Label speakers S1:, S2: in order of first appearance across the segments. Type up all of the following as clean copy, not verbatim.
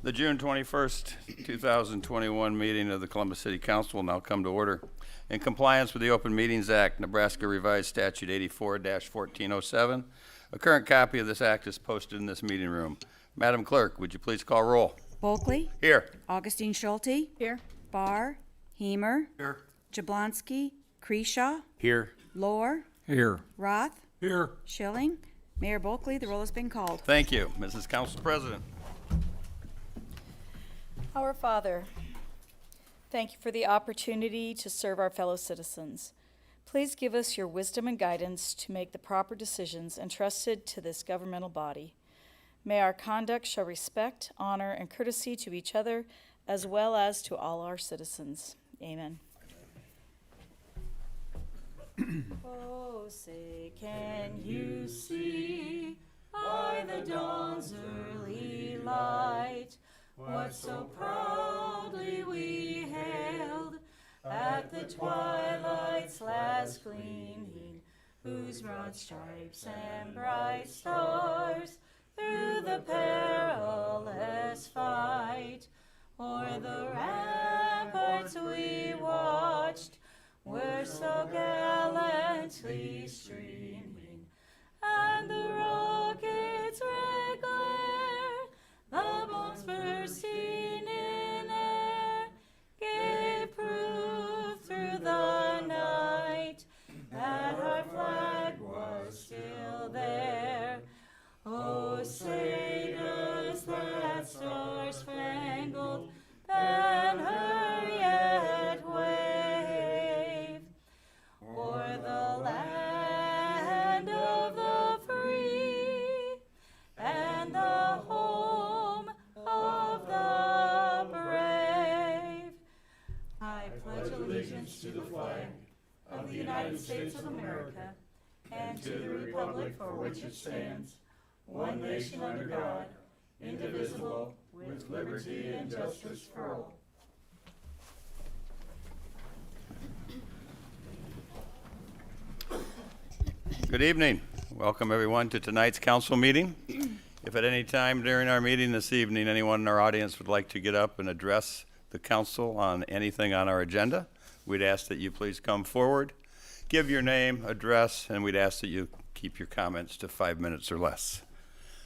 S1: The June 21st, 2021 meeting of the Columbus City Council will now come to order. In compliance with the Open Meetings Act, Nebraska Revised Statute 84-1407, a current copy of this act is posted in this meeting room. Madam Clerk, would you please call roll?
S2: Bulkley.
S1: Here.
S2: Augustine Schulte.
S3: Here.
S2: Barr. Hemer.
S1: Here.
S2: Jablonski. Kreshaw.
S1: Here.
S2: Lohr.
S4: Here.
S2: Roth.
S4: Here.
S2: Schilling. Mayor Bulkley, the roll has been called.
S1: Thank you. Mrs. Council President.
S3: Our Father, thank you for the opportunity to serve our fellow citizens. Please give us your wisdom and guidance to make the proper decisions entrusted to this governmental body. May our conduct show respect, honor, and courtesy to each other as well as to all our citizens. Amen. Oh, say, can you see by the dawn's early light what so proudly we hailed at the twilight's last gleaming, whose broad stripes and bright stars through the perilous fight o'er the ramparts we watched were so gallantly streaming, and the rockets' red glare, the bombs bursting in air, gave proof through the night that our flag was still there. Oh, say does that star-spangled banner yet wave o'er the land of the free and the home of the brave. I pledge allegiance to the flag of the United States of America and to the republic for which it stands, one nation under God, indivisible, with liberty and justice for all.
S1: Good evening. Welcome everyone to tonight's council meeting. If at any time during our meeting this evening anyone in our audience would like to get up and address the council on anything on our agenda, we'd ask that you please come forward, give your name, address, and we'd ask that you keep your comments to 5 minutes or less.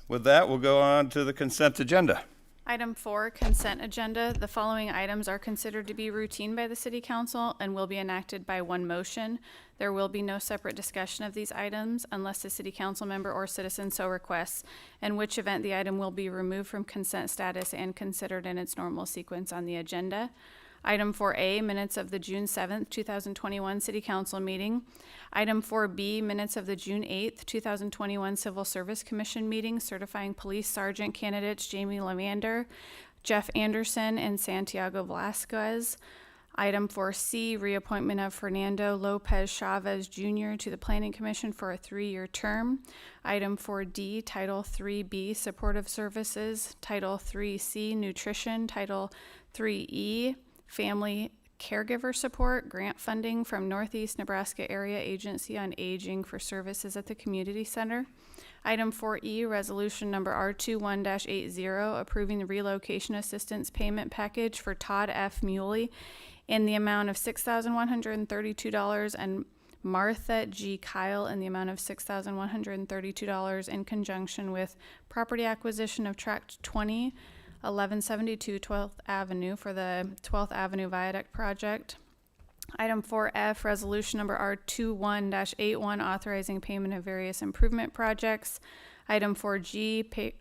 S1: With that, we'll go on to the consent agenda.
S5: Item 4, consent agenda. The following items are considered to be routine by the City Council and will be enacted by one motion. There will be no separate discussion of these items unless the City Council member or citizen so requests, in which event the item will be removed from consent status and considered in its normal sequence on the agenda. Item 4A, minutes of the June 7th, 2021 City Council meeting. Item 4B, minutes of the June 8th, 2021 Civil Service Commission meeting, certifying police sergeant candidates Jamie Lamander, Jeff Anderson, and Santiago Velasquez. Item 4C, reappointment of Fernando Lopez Chavez Jr. to the Planning Commission for a 3-year term. Item 4D, Title 3B, supportive services. Title 3C, nutrition. Title 3E, family caregiver support, grant funding from Northeast Nebraska Area Agency on Aging for services at the community center. Item 4E, resolution number R21-80, approving the relocation assistance payment package for Todd F. Muley in the amount of $6,132 and Martha G. Kyle in the amount of $6,132 in conjunction with property acquisition of tract 20, 1172 12th Avenue for the 12th Avenue Viaduct project. Item 4F, resolution number R21-81, authorizing payment of various improvement projects. Item 4G,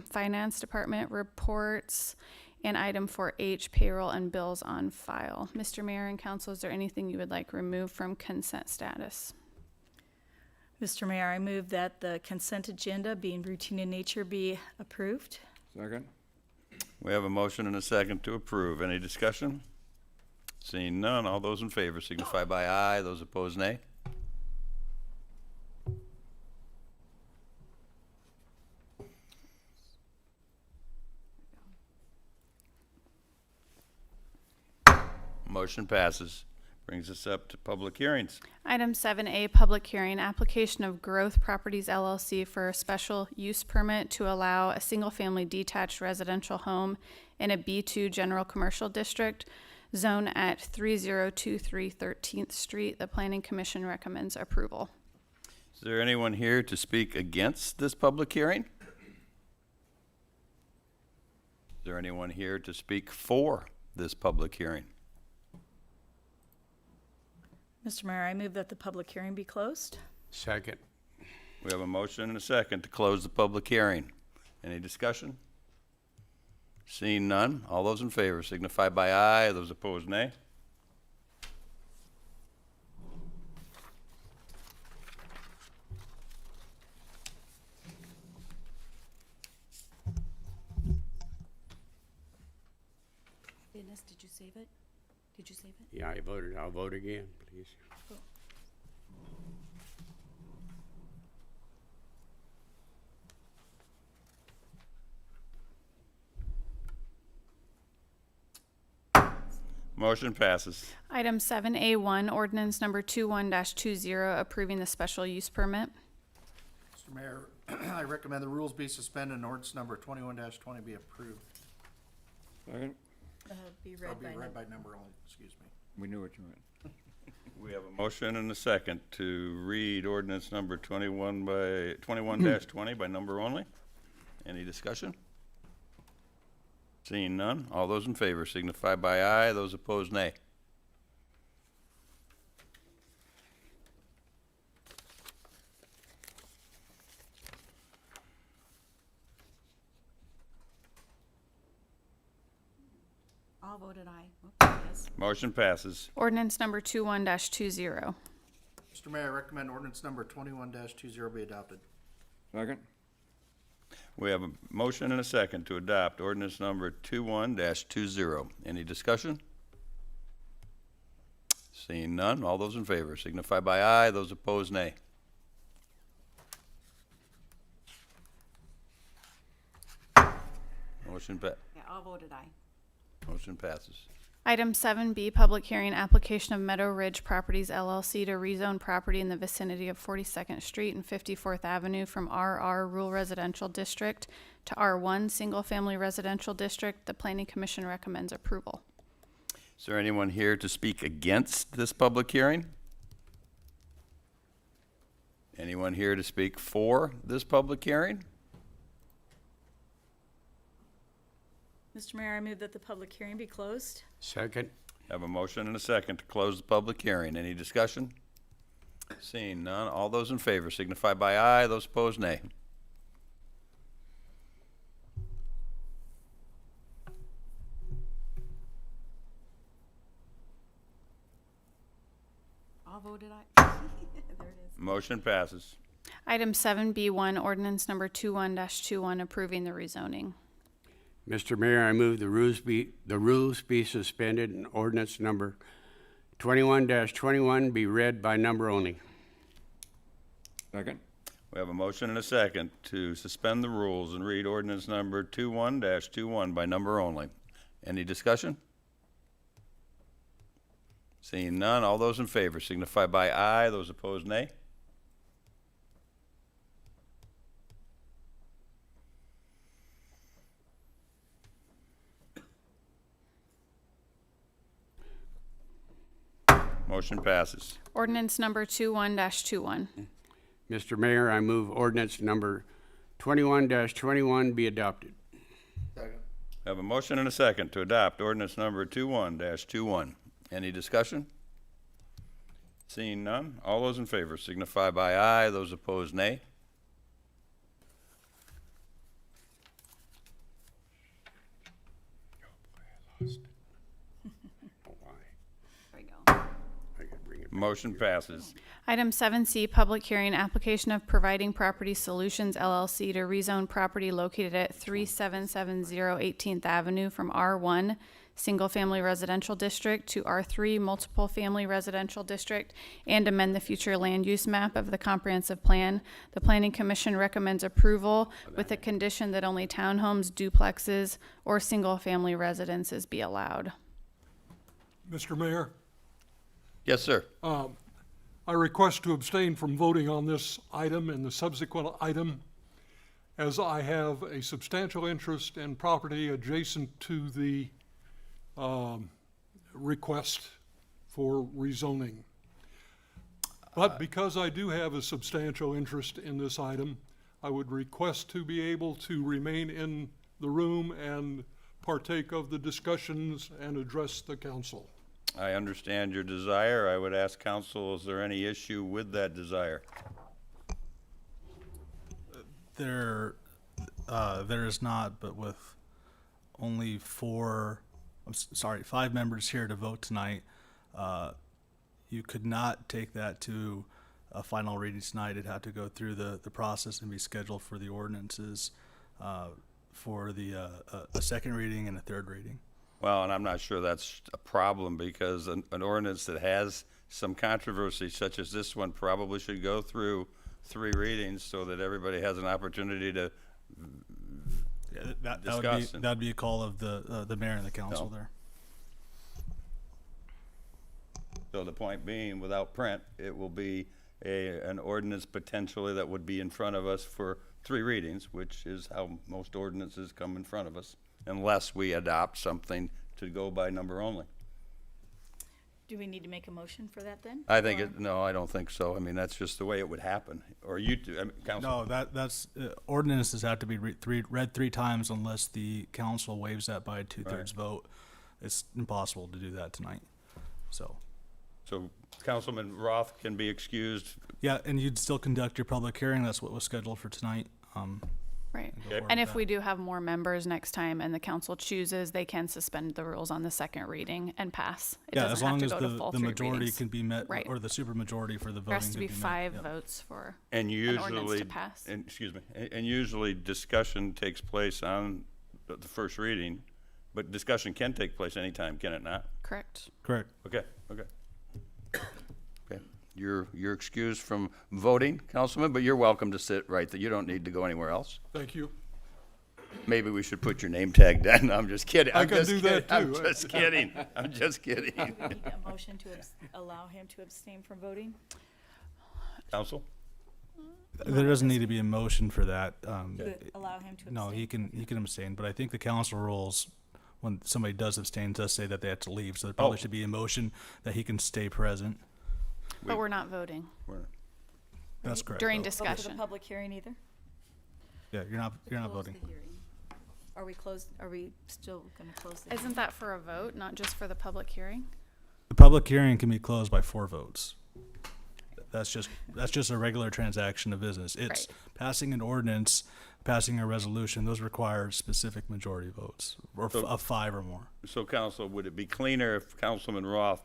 S5: Finance Department reports. And item 4H, payroll and bills on file. Mr. Mayor and Council, is there anything you would like removed from consent status?
S3: Mr. Mayor, I move that the consent agenda, being routine in nature, be approved.
S4: Second.
S1: We have a motion and a second to approve. Any discussion? Seeing none, all those in favor signify by aye. Those opposed, nay. Motion passes. Brings us up to public hearings.
S5: Item 7A, public hearing, application of Growth Properties LLC for a special use permit to allow a single-family detached residential home in a B2 General Commercial District, zone at 3023 13th Street. The Planning Commission recommends approval.
S1: Is there anyone here to speak against this public hearing? Is there anyone here to speak for this public hearing?
S3: Mr. Mayor, I move that the public hearing be closed.
S4: Second.
S1: We have a motion and a second to close the public hearing. Any discussion? Seeing none, all those in favor signify by aye, those opposed nay.
S2: Dennis, did you save it? Did you save it?
S4: Yeah, I voted. I'll vote again, please.
S1: Motion passes.
S5: Item 7A1, ordinance number 21-20, approving the special use permit.
S6: Mr. Mayor, I recommend the rules be suspended and ordinance number 21-20 be approved.
S3: Be
S6: Or
S3: read
S6: be
S3: by
S6: read by number only, excuse me.
S7: We knew what you meant.
S1: We have a motion and a second to read ordinance number 21-20 by number only. Any discussion? Seeing none, all those in favor signify by aye, those opposed nay.
S2: All voted aye. Oh, yes.
S1: Motion passes.
S5: Ordinance number 21-20.
S6: Mr. Mayor, I recommend ordinance number 21-20 be adopted.
S7: Second?
S1: We have a motion and a second to adopt ordinance number 21-20. Any discussion? Seeing none, all those in favor signify by aye, those opposed nay. Motion
S2: Yeah, all voted aye.
S1: motion passes.
S5: Item 7B, public hearing, application of Meadow Ridge Properties LLC to rezone property in the vicinity of 42nd Street and 54th Avenue from RR Rural Residential District to R1 Single Family Residential District. The Planning Commission recommends approval.
S1: Is there anyone here to speak against this public hearing? Anyone here to speak for this public hearing?
S3: Mr. Mayor, I move that the public hearing be closed.
S4: Second.
S1: Have a motion and a second to close the public hearing. Any discussion? Seeing none, all those in favor signify by aye, those opposed nay.
S2: All voted aye. There it is.
S1: Motion passes.
S5: Item 7B1, ordinance number 21-21, approving the rezoning.
S4: Mr. Mayor, I move the rules be suspended and ordinance number 21-21 be read by number only.
S7: Second?
S1: We have a motion and a second to suspend the rules and read ordinance number 21-21 by number only. Any discussion? Seeing none, all those in favor signify by aye, those opposed nay. Motion passes.
S5: Ordinance number 21-21.
S4: Mr. Mayor, I move ordinance number 21-21 be adopted.
S6: Second.
S1: We have a motion and a second to adopt ordinance number 21-21. Any discussion? Seeing none, all those in favor signify by aye, those opposed nay.
S2: There we go.
S4: I could bring it back.
S1: Motion passes.
S5: Item 7C, public hearing, application of Providing Property Solutions LLC to rezone property located at 3770 18th Avenue from R1 Single Family Residential District to R3 Multiple Family Residential District and amend the future land use map of the comprehensive plan. The Planning Commission recommends approval with the condition that only townhomes, duplexes, or single-family residences be allowed.
S8: Mr. Mayor,
S1: Yes, sir.
S8: I request to abstain from voting on this item and the subsequent item, as I have a substantial interest in property adjacent to the request for rezoning. But because I do have a substantial interest in this item, I would request to be able to remain in the room and partake of the discussions and address the council.
S1: I understand your desire. I would ask council, is there any issue with that desire?
S9: There is not, but with only 5 members here to vote tonight, you could not take that to a final reading tonight. It'd have to go through the process and be scheduled for the ordinances for a second reading and a third reading.
S1: Well, and I'm not sure that's a problem, because an ordinance that has some controversy such as this one probably should go through 3 readings so that everybody has an opportunity to
S9: Yeah, that would
S1: Discuss
S9: be
S1: and-
S9: that'd be a call of the mayor and the council
S1: No.
S9: there.
S1: So the point being, without print, it will be an ordinance potentially that would be in front of us for 3 readings, which is how most ordinances come in front of us, unless we adopt something to go by number only.
S3: Do we need to make a motion for that then?
S1: I think
S3: Or-
S1: no, I don't think so. I mean, that's just the way it would happen. Or you do, I mean, council.
S9: No, that's ordinances have to be read 3 times unless the council waives that by a 2/3 vote. It's impossible to do that tonight. So,
S1: Councilman Roth can be excused.
S9: yeah, and you'd still conduct your public hearing. That's what was scheduled for tonight.
S5: Right.
S9: go
S1: Okay.
S9: forward
S5: And
S9: with
S5: if
S9: that.
S5: we do have more members next time and the council chooses, they can suspend the rules on the second reading and pass. It
S9: Yeah, as
S5: doesn't have
S9: long
S5: to
S9: as
S5: go to full
S9: the
S5: 3
S9: majority
S5: readings.
S9: can be met,
S5: Right.
S9: or the supermajority for the voting
S5: There has to be
S9: met.
S5: 5
S9: Yep.
S5: votes for
S1: And
S5: an ordinance
S1: usually,
S5: to pass.
S1: and, excuse me, and usually discussion takes place on the first reading, but discussion can take place anytime, can it not?
S5: Correct.
S9: Correct.
S1: Okay. Okay. You're excused from voting, Councilman, but you're welcome to sit right there. You don't need to go anywhere else.
S8: Thank you.
S1: Maybe we should put your name tag down. I'm just kidding.
S8: I
S1: I'm
S8: can
S1: just
S8: do
S1: kidding.
S8: that
S1: I'm
S8: too.
S1: just kidding. I'm just kidding.
S3: Do we need a motion to allow him to abstain from voting?
S1: Council?
S9: There doesn't need to be a motion for that.
S3: Allow him to abstain?
S9: No, he can abstain, but I think the council rules, when somebody does abstain, does say that they have to leave, so there probably
S1: Oh.
S9: should be a motion that he can stay present.
S5: But we're not voting
S9: That's correct.
S5: during
S9: though.
S3: Vote for the
S5: discussion.
S3: public hearing either?
S9: Yeah, you're not
S2: Close
S9: voting.
S2: the hearing.
S3: Are we still gonna close the?
S5: Isn't that for a vote, not just for the public hearing?
S9: The public hearing can be closed by 4 votes. That's just a regular transaction of business. It's
S5: Right.
S9: passing an ordinance, passing a resolution, those require specific majority votes, or
S1: So-
S9: of 5 or more.
S1: So, Council, would it be cleaner if Councilman Roth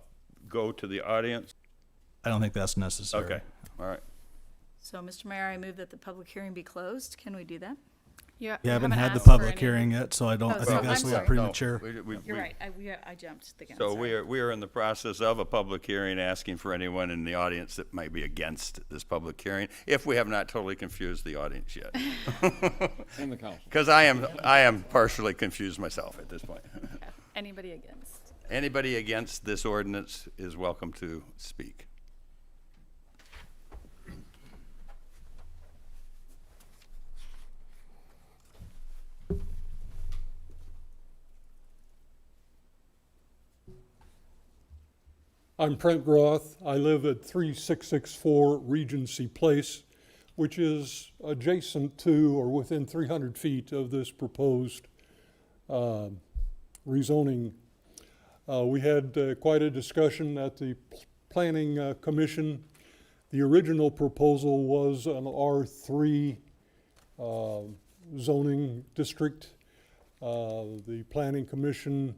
S1: go to the audience?
S9: I don't think that's necessary.
S1: Okay, all right.
S3: So, Mr. Mayor, I move that the public hearing be closed. Can we do that?
S5: You
S9: You haven't had the
S5: asked for
S9: public
S5: any-
S9: hearing yet, so I
S3: Oh,
S9: think
S3: so
S9: that's
S3: I'm
S9: a little
S3: sorry.
S9: premature.
S3: You're right. I jumped the gun.
S1: So
S3: sorry.
S1: we are in the process of a public hearing, asking for anyone in the audience that might be against this public hearing, if we have not totally confused the audience yet.
S7: And the council.
S1: Because I am partially confused myself at this point.
S5: Anybody against?
S1: Anybody against this ordinance is welcome to speak.
S8: I'm Brent Roth. I live at 3664 Regency Place, which is adjacent to or within 300 feet of this proposed rezoning. We had quite a discussion at the Planning Commission. The original proposal was an R3 zoning district. The Planning Commission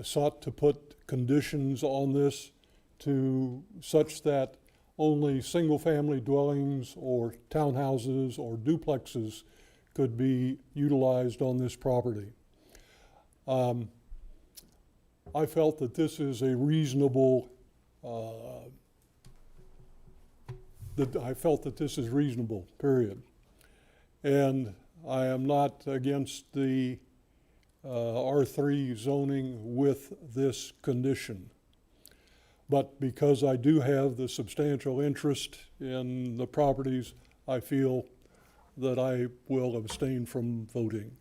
S8: sought to put conditions on this to such that only single-family dwellings or townhouses or duplexes could be utilized on this property. I felt that this is a reasonable, period. And I am not against the R3 zoning with this condition. But because I do have the substantial interest in the properties, I feel that I will abstain from voting.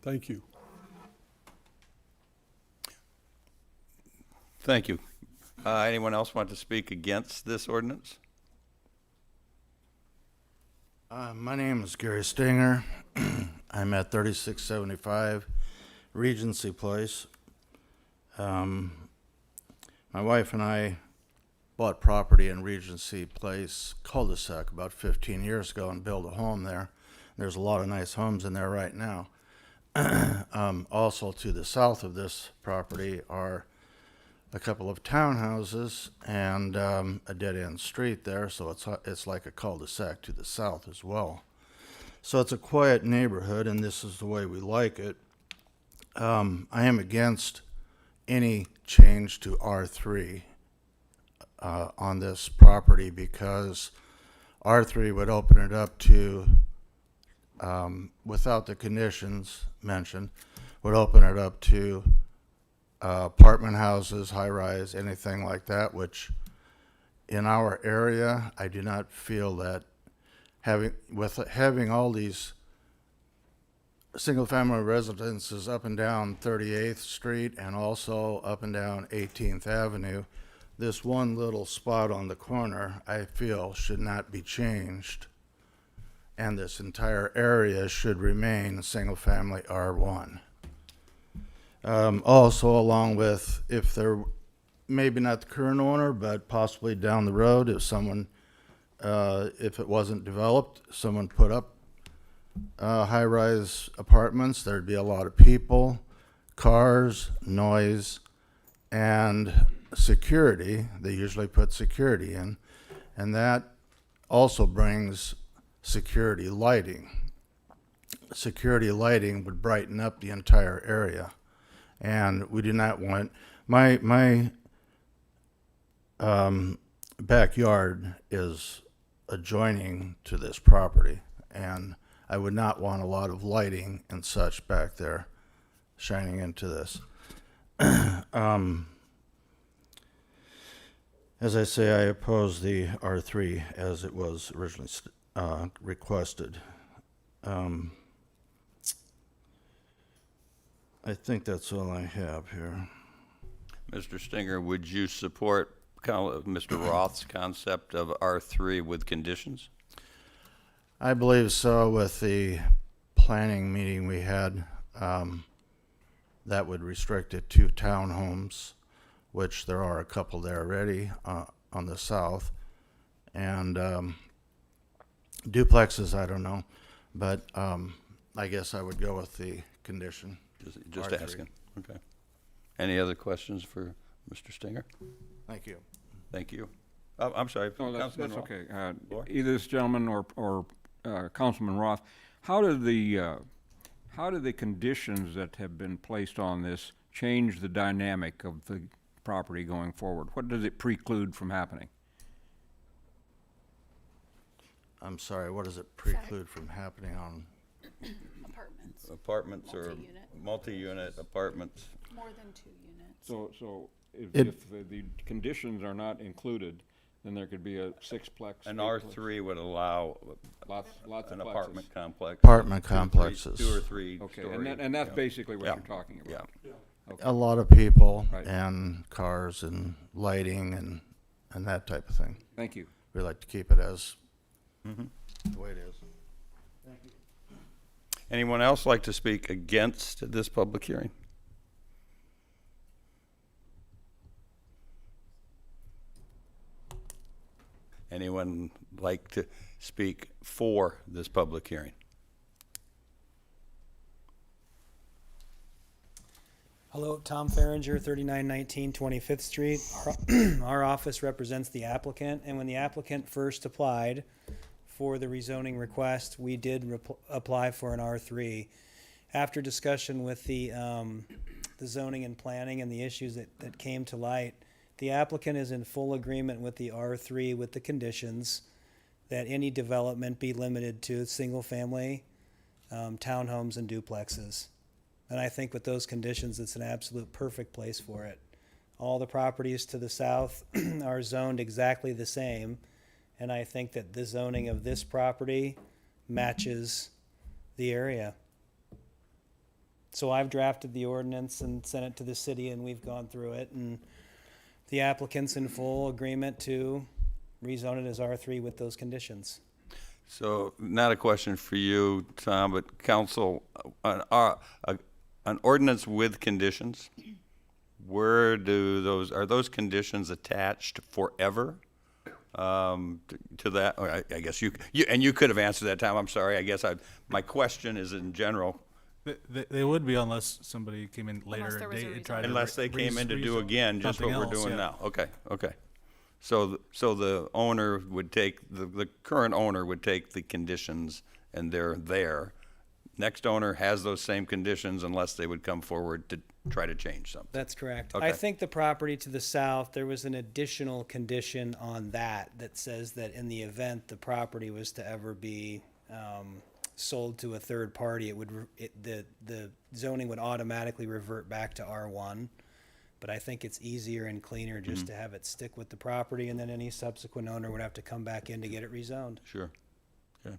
S8: Thank you.
S1: Thank you. Anyone else want to speak against this ordinance?
S6: My name is Gary Stinger. I'm at 3675 Regency Place. My wife and I bought property in Regency Place cul-de-sac about 15 years ago and built a home there. There's a lot of nice homes in there right now. Also to the south of this property are a couple of townhouses and a dead-end street there, so it's like a cul-de-sac to the south as well. So it's a quiet neighborhood, and this is the way we like it. I am against any change to R3 on this property because R3 would open it up to, without the conditions mentioned, would open it up to apartment houses, high-rise, anything like that, which in our area, I do not feel that having all these single-family residences up and down 38th Street and also up and down 18th Avenue, this one little spot on the corner, I feel, should not be changed. And this entire area should remain single-family R1. Also, along with, if they're maybe not the current owner, but possibly down the road, if someone, if it wasn't developed, someone put up high-rise apartments, there'd be a lot of people, cars, noise, and security. They usually put security in, and that also brings security lighting. Security lighting would brighten up the entire area, and we do not want my backyard is adjoining to this property, and I would not want a lot of lighting and such back there shining into this. As I say, I oppose the R3 as it was originally requested. I think that's all I have here.
S1: Mr. Stinger, would you support Mr. Roth's concept of R3 with conditions?
S6: I believe so. With the planning meeting we had, that would restrict it to townhomes, which there are a couple there already on the south, and duplexes, I don't know, but I guess I would go with the condition.
S1: Just
S6: R3.
S1: asking. Okay. Any other questions for Mr. Stinger?
S6: Thank you.
S1: Thank you. I'm sorry.
S7: No, that's
S1: Councilman Roth.
S7: okay.
S1: Laura?
S7: Either this gentleman or Councilman Roth, how do the conditions that have been placed on this change the dynamic of the property going forward? What does it preclude from happening?
S6: I'm sorry, what does it preclude from happening on?
S2: Apartments,
S1: Apartments or
S2: Multi-unit.
S1: multi-unit apartments.
S2: more than 2 units.
S7: So if the conditions are not included, then there could be a sixplex.
S1: An
S7: eightplex,
S1: R3 would allow
S7: Lots of
S1: an
S7: plexes.
S1: apartment complex.
S6: Apartment
S1: two or three-
S6: complexes.
S1: 2 or 3
S7: Okay,
S1: story.
S7: and that's
S1: yeah.
S7: basically what
S1: Yeah.
S7: you're talking
S1: Yeah.
S7: about.
S6: A lot of people
S7: Right.
S6: and cars and lighting and that type of thing.
S7: Thank you.
S6: We like to keep it as the way it is.
S1: Anyone else like to speak against this public hearing? Anyone like to speak for this public hearing?
S10: Hello, Tom Farringer, 3919 25th Street. Our office represents the applicant, and when the applicant first applied for the rezoning request, we did apply for an R3. After discussion with the zoning and planning and the issues that came to light, the applicant is in full agreement with the R3 with the conditions that any development be limited to single-family townhomes and duplexes. And I think with those conditions, it's an absolute perfect place for it. All the properties to the south are zoned exactly the same, and I think that the zoning of this property matches the area. So I've drafted the ordinance and sent it to the city, and we've gone through it, and the applicant's in full agreement to rezone it as R3 with those conditions.
S1: So, not a question for you, Tom, but council, an ordinance with conditions, where do those, are those conditions attached forever to that? Or I guess you could have answered that, Tom, I'm sorry. I guess my question is in general.
S9: They would be unless somebody came in
S5: Unless
S9: later
S5: there
S9: and
S5: was a
S9: tried
S5: reason.
S9: to
S1: Unless they came in to do again just what
S9: something
S1: we're
S9: else,
S1: doing
S9: yeah.
S1: now. Okay. So the owner would take, the current owner would take the conditions and they're there. Next owner has those same conditions unless they would come forward to try to change something.
S10: That's correct.
S1: Okay.
S10: I think the property to the south, there was an additional condition on that says that in the event the property was to ever be sold to a third party, the zoning would automatically revert back to R1. But I think it's easier and cleaner just to have it stick with the property, and then any subsequent owner would have to come back in to get it rezoned.
S1: Sure. Okay.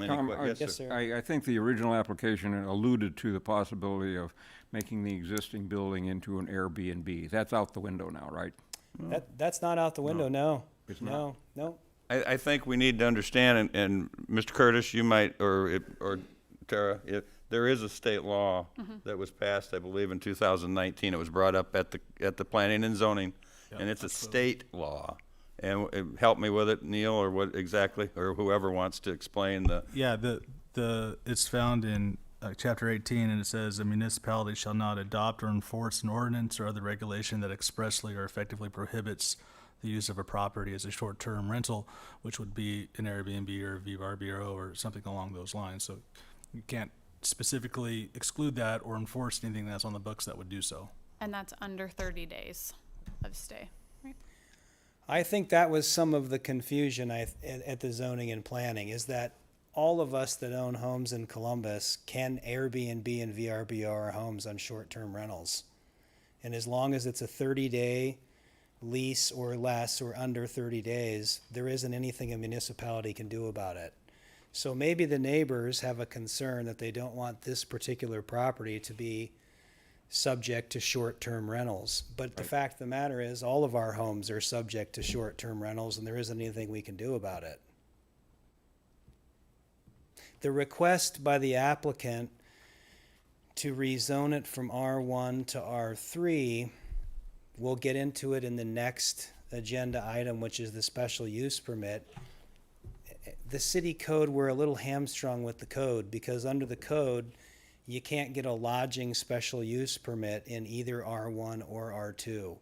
S7: Tom,
S10: Yes, sir.
S7: I think the original application alluded to the possibility of making the existing building into an Airbnb. That's out the window now, right?
S10: That's not out the window, no.
S7: It's not.
S10: No.
S1: I think we need to understand, and Mr. Curtis, you might, or Tara, there is a state law that was passed, I believe, in 2019. It was brought up at the planning and zoning, and it's a state law. And help me with it, Neil, or what exactly, or whoever wants to explain the.
S9: Yeah, it's found in chapter 18, and it says a municipality shall not adopt or enforce an ordinance or other regulation that expressly or effectively prohibits the use of a property as a short-term rental, which would be an Airbnb or a VRBO or something along those lines. So you can't specifically exclude that or enforce anything that's on the books that would do so.
S5: And that's under 30 days of stay. Right?
S10: I think that was some of the confusion at the zoning and planning, is that all of us that own homes in Columbus can Airbnb and VRBO our homes on short-term rentals. And as long as it's a 30-day lease or less or under 30 days, there isn't anything a municipality can do about it. So maybe the neighbors have a concern that they don't want this particular property to be subject to short-term rentals. But the fact of the matter is, all of our homes are subject to short-term rentals, and there isn't anything we can do about it. The request by the applicant to rezone it from R1 to R3, we'll get into it in the next agenda item, which is the special use permit. The city code, we're a little hamstrung with the code, because under the code, you can't get a lodging special use permit in either R1 or R2.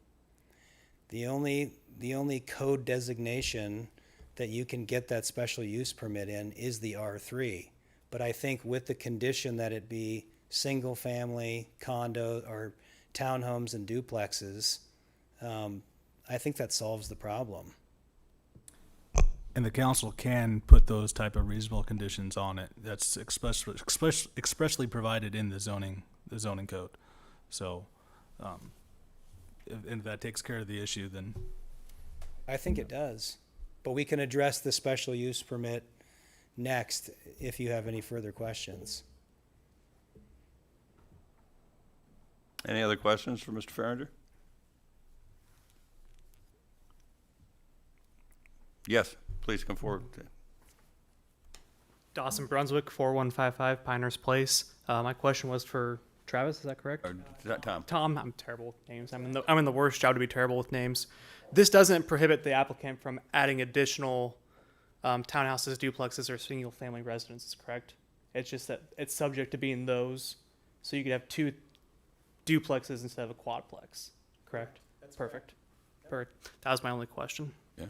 S10: The only code designation that you can get that special use permit in is the R3. But I think with the condition that it be single family, condo, or townhomes and duplexes, I think that solves the problem.
S9: And the council can put those type of reasonable conditions on it. That's expressly provided in the zoning code. So, if that takes care of the issue, then
S10: I think it does. But we can address the special use permit next if you have any further questions.
S1: Any other questions for Mr. Farringer? Yes, please come forward.
S11: Dawson Brunswick, 4155 Pinehurst Place. My question was for Travis, is that correct?
S1: Or is that Tom?
S11: Tom, I'm terrible with names. I'm in the worst job to be terrible with names. This doesn't prohibit the applicant from adding additional townhouses, duplexes, or single-family residences, correct? It's just that it's subject to being those, so you could have 2 duplexes instead of a quadplex, correct? That's perfect. Perfect. That was my only question.
S1: Yeah.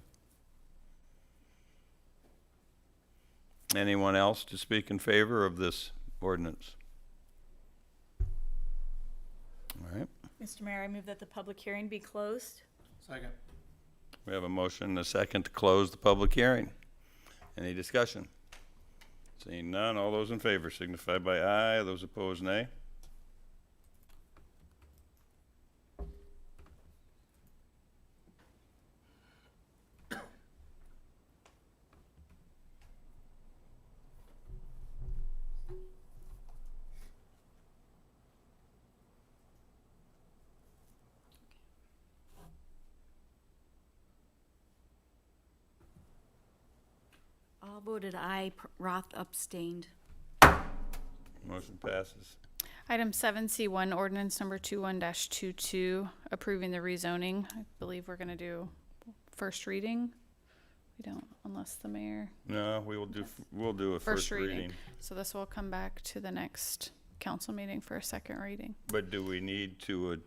S1: Anyone else to speak in favor of this ordinance? All right.
S3: Mr. Mayor, I move that the public hearing be closed.
S4: Second.
S1: We have a motion and a second to close the public hearing. Any discussion? Seeing none, all those in favor signify by aye. Those opposed, nay.
S2: Paul voted aye, Roth abstained.
S1: Motion passes.
S5: Item 7C1, ordinance number 21-22, approving the rezoning. I believe we're going to do first reading. We don't, unless the mayor.
S1: No, we'll do a first reading.
S5: So this will come back to the next council meeting for a second reading.
S1: But do we need to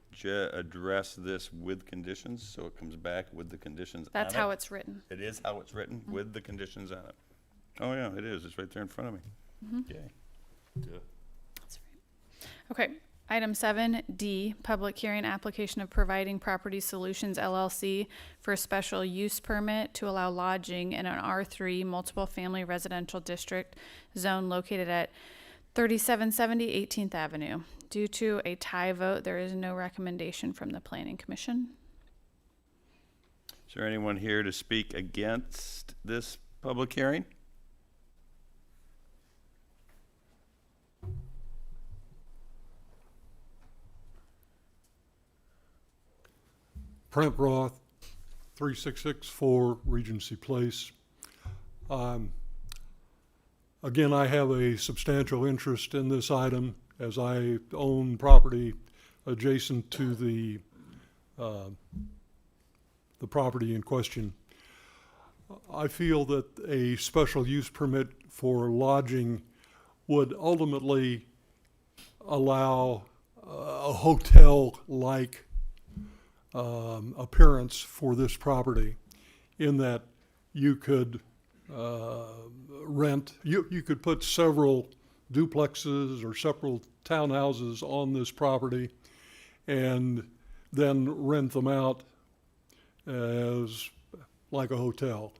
S1: address this with conditions, so it comes back with the conditions on it?
S5: That's how it's written.
S1: It is how it's written, with the conditions on it? Oh, yeah, it is. It's right there in front of me. Okay. Yeah.
S5: That's right. Okay, item 7D, public hearing application of Providing Property Solutions LLC for a special use permit to allow lodging in an R3 multiple family residential district zone located at 3770 18th Avenue. Due to a tie vote, there is no recommendation from the Planning Commission.
S1: Is there anyone here to speak against this public hearing?
S8: Brent Roth, 3664 Regency Place. Again, I have a substantial interest in this item as I own property adjacent to the property in question. I feel that a special use permit for lodging would ultimately allow a hotel-like appearance for this property, in that you could rent, you could put several duplexes or several townhouses on this property and then rent them out as like a hotel.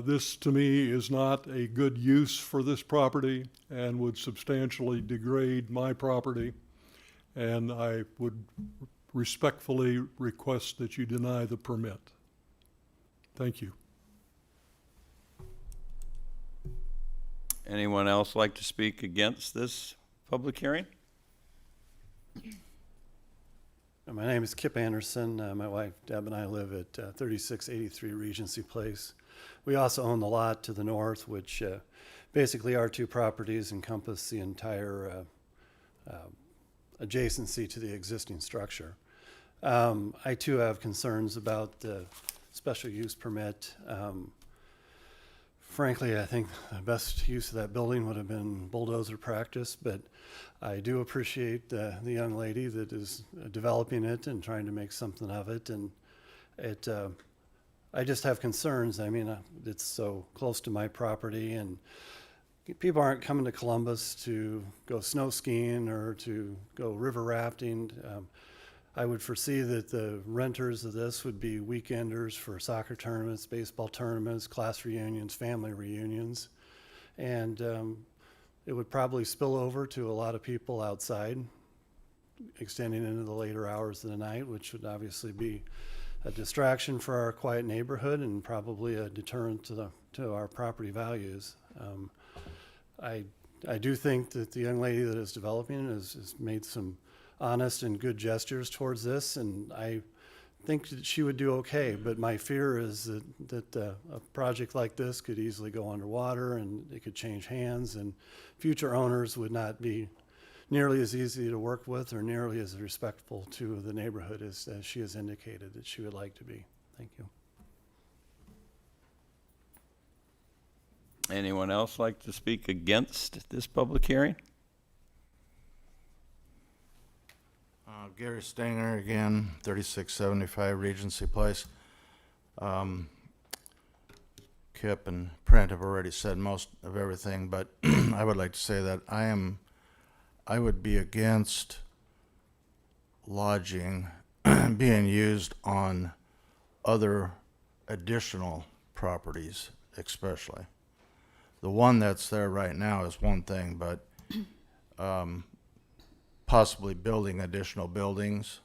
S8: This to me is not a good use for this property and would substantially degrade my property, and I would respectfully request that you deny the permit. Thank you.
S1: Anyone else like to speak against this public hearing?
S12: My name is Kip Anderson. My wife Deb and I live at 3683 Regency Place. We also own the lot to the north, which basically our two properties encompass the entire adjacency to the existing structure. I too have concerns about the special use permit. Frankly, I think the best use of that building would have been bulldozer practice, but I do appreciate the young lady that is developing it and trying to make something of it. And I just have concerns. I mean, it's so close to my property, and people aren't coming to Columbus to go snow skiing or to go river rafting. I would foresee that the renters of this would be weekenders for soccer tournaments, baseball tournaments, class reunions, family reunions. And it would probably spill over to a lot of people outside, extending into the later hours of the night, which would obviously be a distraction for our quiet neighborhood and probably a deterrent to our property values. I do think that the young lady that is developing it has made some honest and good gestures towards this, and I think that she would do okay. But my fear is that a project like this could easily go underwater and it could change hands, and future owners would not be nearly as easy to work with or nearly as respectful to the neighborhood as she has indicated that she would like to be. Thank you.
S1: Anyone else like to speak against this public hearing?
S6: Gary Stanger again, 3675 Regency Place. Kip and Prent have already said most of everything, but I would like to say that I would be against lodging being used on other additional properties, especially. The one that's there right now is one thing, but possibly building additional buildings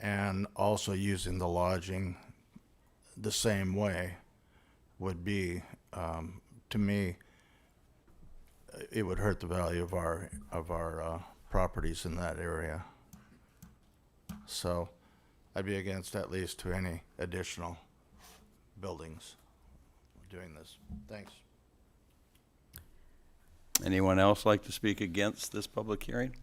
S6: and also using the lodging the same way would be, to me, it would hurt the value of our properties in that area. So I'd be against at least to any additional buildings doing this. Thanks.
S1: Anyone else like to speak against this public hearing?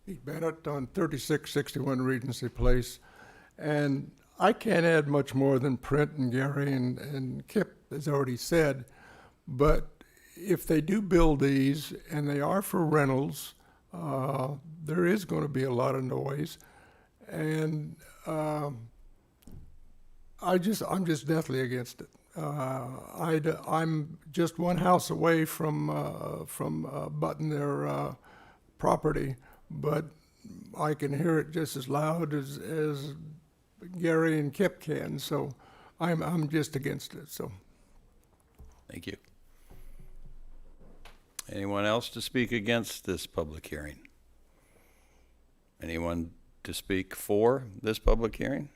S13: Pete Bennett on 3661 Regency Place. And I can't add much more than Brent and Gary and Kip has already said. But if they do build these and they are for rentals, there is going to be a lot of noise. And I'm just deathly against it. I'm just one house away from butting their property, but I can hear it just as loud as Gary and Kip can. So I'm just against it. So
S1: Thank you. Anyone else to speak against this public hearing? Anyone to speak for this public hearing?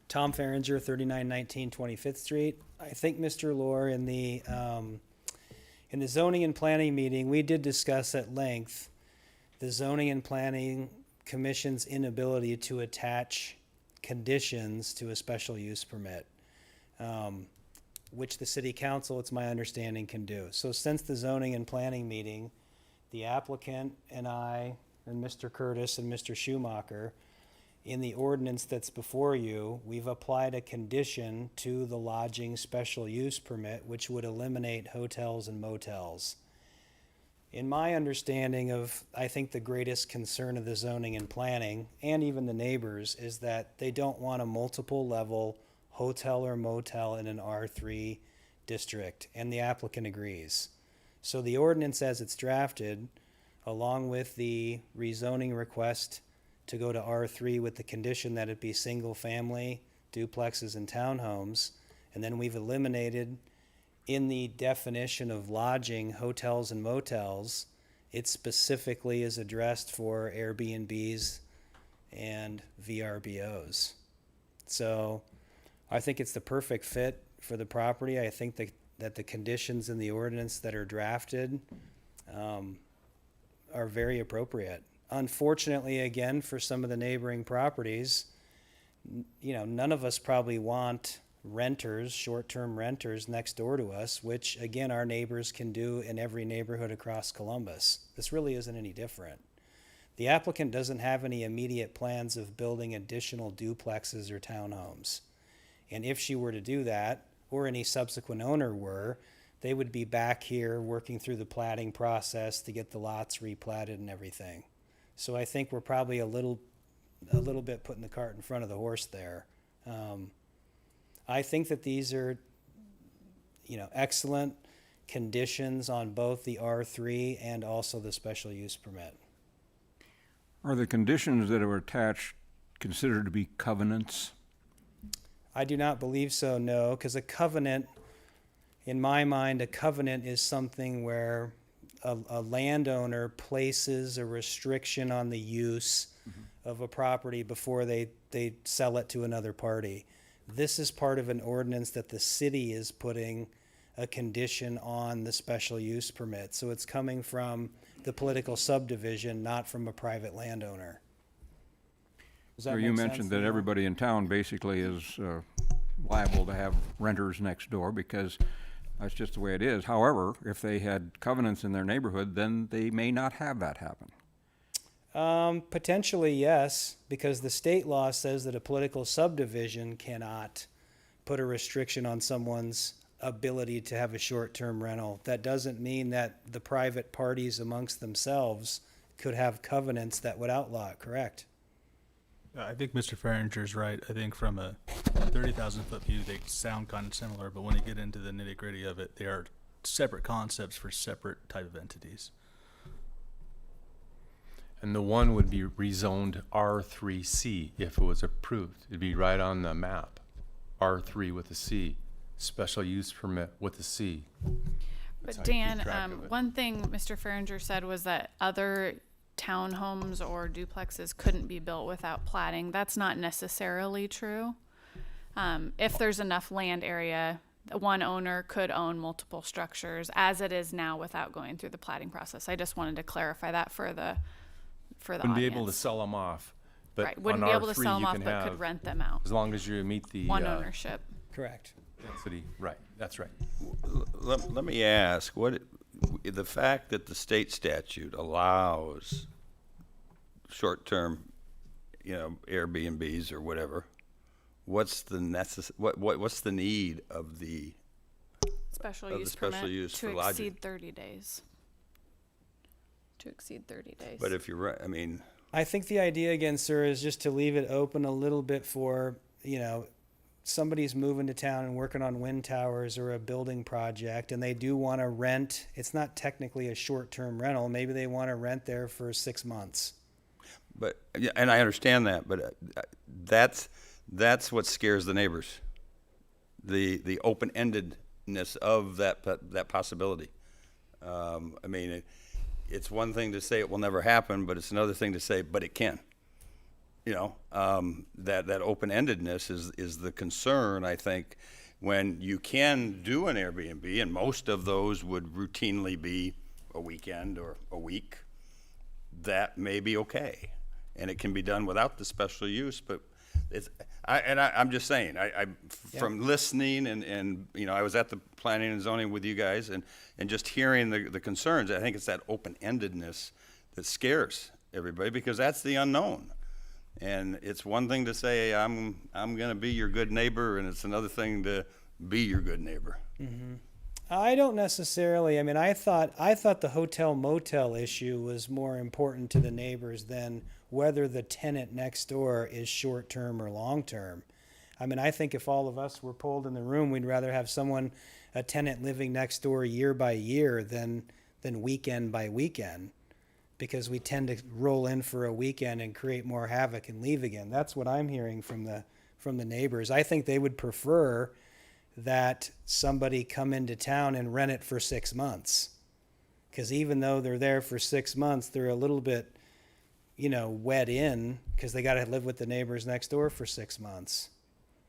S10: Tom Farringer, 3919 25th Street. I think Mr. Lohr, in the zoning and planning meeting, we did discuss at length the zoning and planning commission's inability to attach conditions to a special use permit, which the city council, it's my understanding, can do. So since the zoning and planning meeting, the applicant and I and Mr. Curtis and Mr. Schumacher, in the ordinance that's before you, we've applied a condition to the lodging special use permit, which would eliminate hotels and motels. In my understanding of, I think the greatest concern of the zoning and planning, and even the neighbors, is that they don't want a multiple level hotel or motel in an R3 district, and the applicant agrees. So the ordinance as it's drafted, along with the rezoning request to go to R3 with the condition that it be single family, duplexes and townhomes, and then we've eliminated in the definition of lodging, hotels and motels, it specifically is addressed for Airbnbs and VRBOs. So I think it's the perfect fit for the property. I think that the conditions in the ordinance that are drafted are very appropriate. Unfortunately, again, for some of the neighboring properties, none of us probably want renters, short-term renters next door to us, which again, our neighbors can do in every neighborhood across Columbus. This really isn't any different. The applicant doesn't have any immediate plans of building additional duplexes or townhomes. And if she were to do that, or any subsequent owner were, they would be back here working through the platting process to get the lots replatted and everything. So I think we're probably a little bit putting the cart in front of the horse there. I think that these are, excellent conditions on both the R3 and also the special use permit.
S7: Are the conditions that are attached considered to be covenants?
S10: I do not believe so, no, because a covenant, in my mind, a covenant is something where a landowner places a restriction on the use of a property before they sell it to another party. This is part of an ordinance that the city is putting a condition on the special use permit. So it's coming from the political subdivision, not from a private landowner. Does that
S7: So
S10: make
S7: you
S10: sense,
S7: mentioned that
S10: Leo?
S7: everybody in town basically is liable to have renters next door because that's just the way it is. However, if they had covenants in their neighborhood, then they may not have that happen.
S10: Potentially, yes, because the state law says that a political subdivision cannot put a restriction on someone's ability to have a short-term rental. That doesn't mean that the private parties amongst themselves could have covenants that would outlaw it, correct?
S9: I think Mr. Farringer's right. I think from a 30,000-foot view, they sound kind of similar, but when you get into the nitty-gritty of it, they are separate concepts for separate type of entities.
S14: And the one would be rezoned R3C if it was approved. It'd be right on the map. R3 with a C, special use permit with a C. That's
S5: But
S14: how you keep
S5: Dan,
S14: track of it.
S5: one thing Mr. Farringer said was that other townhomes or duplexes couldn't be built without platting. That's not necessarily true. If there's enough land area one owner could own multiple structures as it is now without going through the plating process. I just wanted to clarify that for the
S14: Wouldn't be able to
S5: audience.
S14: sell them off, but
S5: Right, wouldn't
S14: on
S5: be able to
S14: R3
S5: sell them
S14: you
S5: off,
S14: can
S5: but could
S14: have,
S5: rent them out.
S14: as long as you meet the
S5: One ownership.
S10: Correct.
S14: density. Right, that's right.
S1: Let me ask, the fact that the state statute allows short-term, Airbnbs or whatever, what's the what's the need of the
S5: Special
S1: of the
S5: use
S1: special
S5: permit
S1: use for
S5: to
S1: lodging?
S5: exceed 30 days. To exceed 30 days.
S1: But if you're right, I mean,
S10: I think the idea again, sir, is just to leave it open a little bit for, somebody's moving to town and working on wind towers or a building project, and they do want to rent. It's not technically a short-term rental. Maybe they want to rent there for 6 months.
S1: but yeah, and I understand that, but that's what scares the neighbors. The open-endedness of that possibility. I mean, it's one thing to say it will never happen, but it's another thing to say, but it can. That open-endedness is the concern, I think, when you can do an Airbnb, and most of those would routinely be a weekend or a week. That may be okay, and it can be done without the special use. But I'm just saying, from listening and I was at the planning and zoning with you guys, and just hearing the concerns. I think it's that open-endedness that scares everybody, because that's the unknown. And it's one thing to say I'm going to be your good neighbor, and it's another thing to be your good neighbor.
S10: Mm-hmm. I don't necessarily. I mean, I thought the hotel motel issue was more important to the neighbors than whether the tenant next door is short term or long term. I mean, I think if all of us were pulled in the room, we'd rather have a tenant living next door year by year than weekend by weekend, because we tend to roll in for a weekend and create more havoc and leave again. That's what I'm hearing from the neighbors. I think they would prefer that somebody come into town and rent it for 6 months. Because even though they're there for 6 months, they're a little bit, wet in, because they got to live with the neighbors next door for 6 months.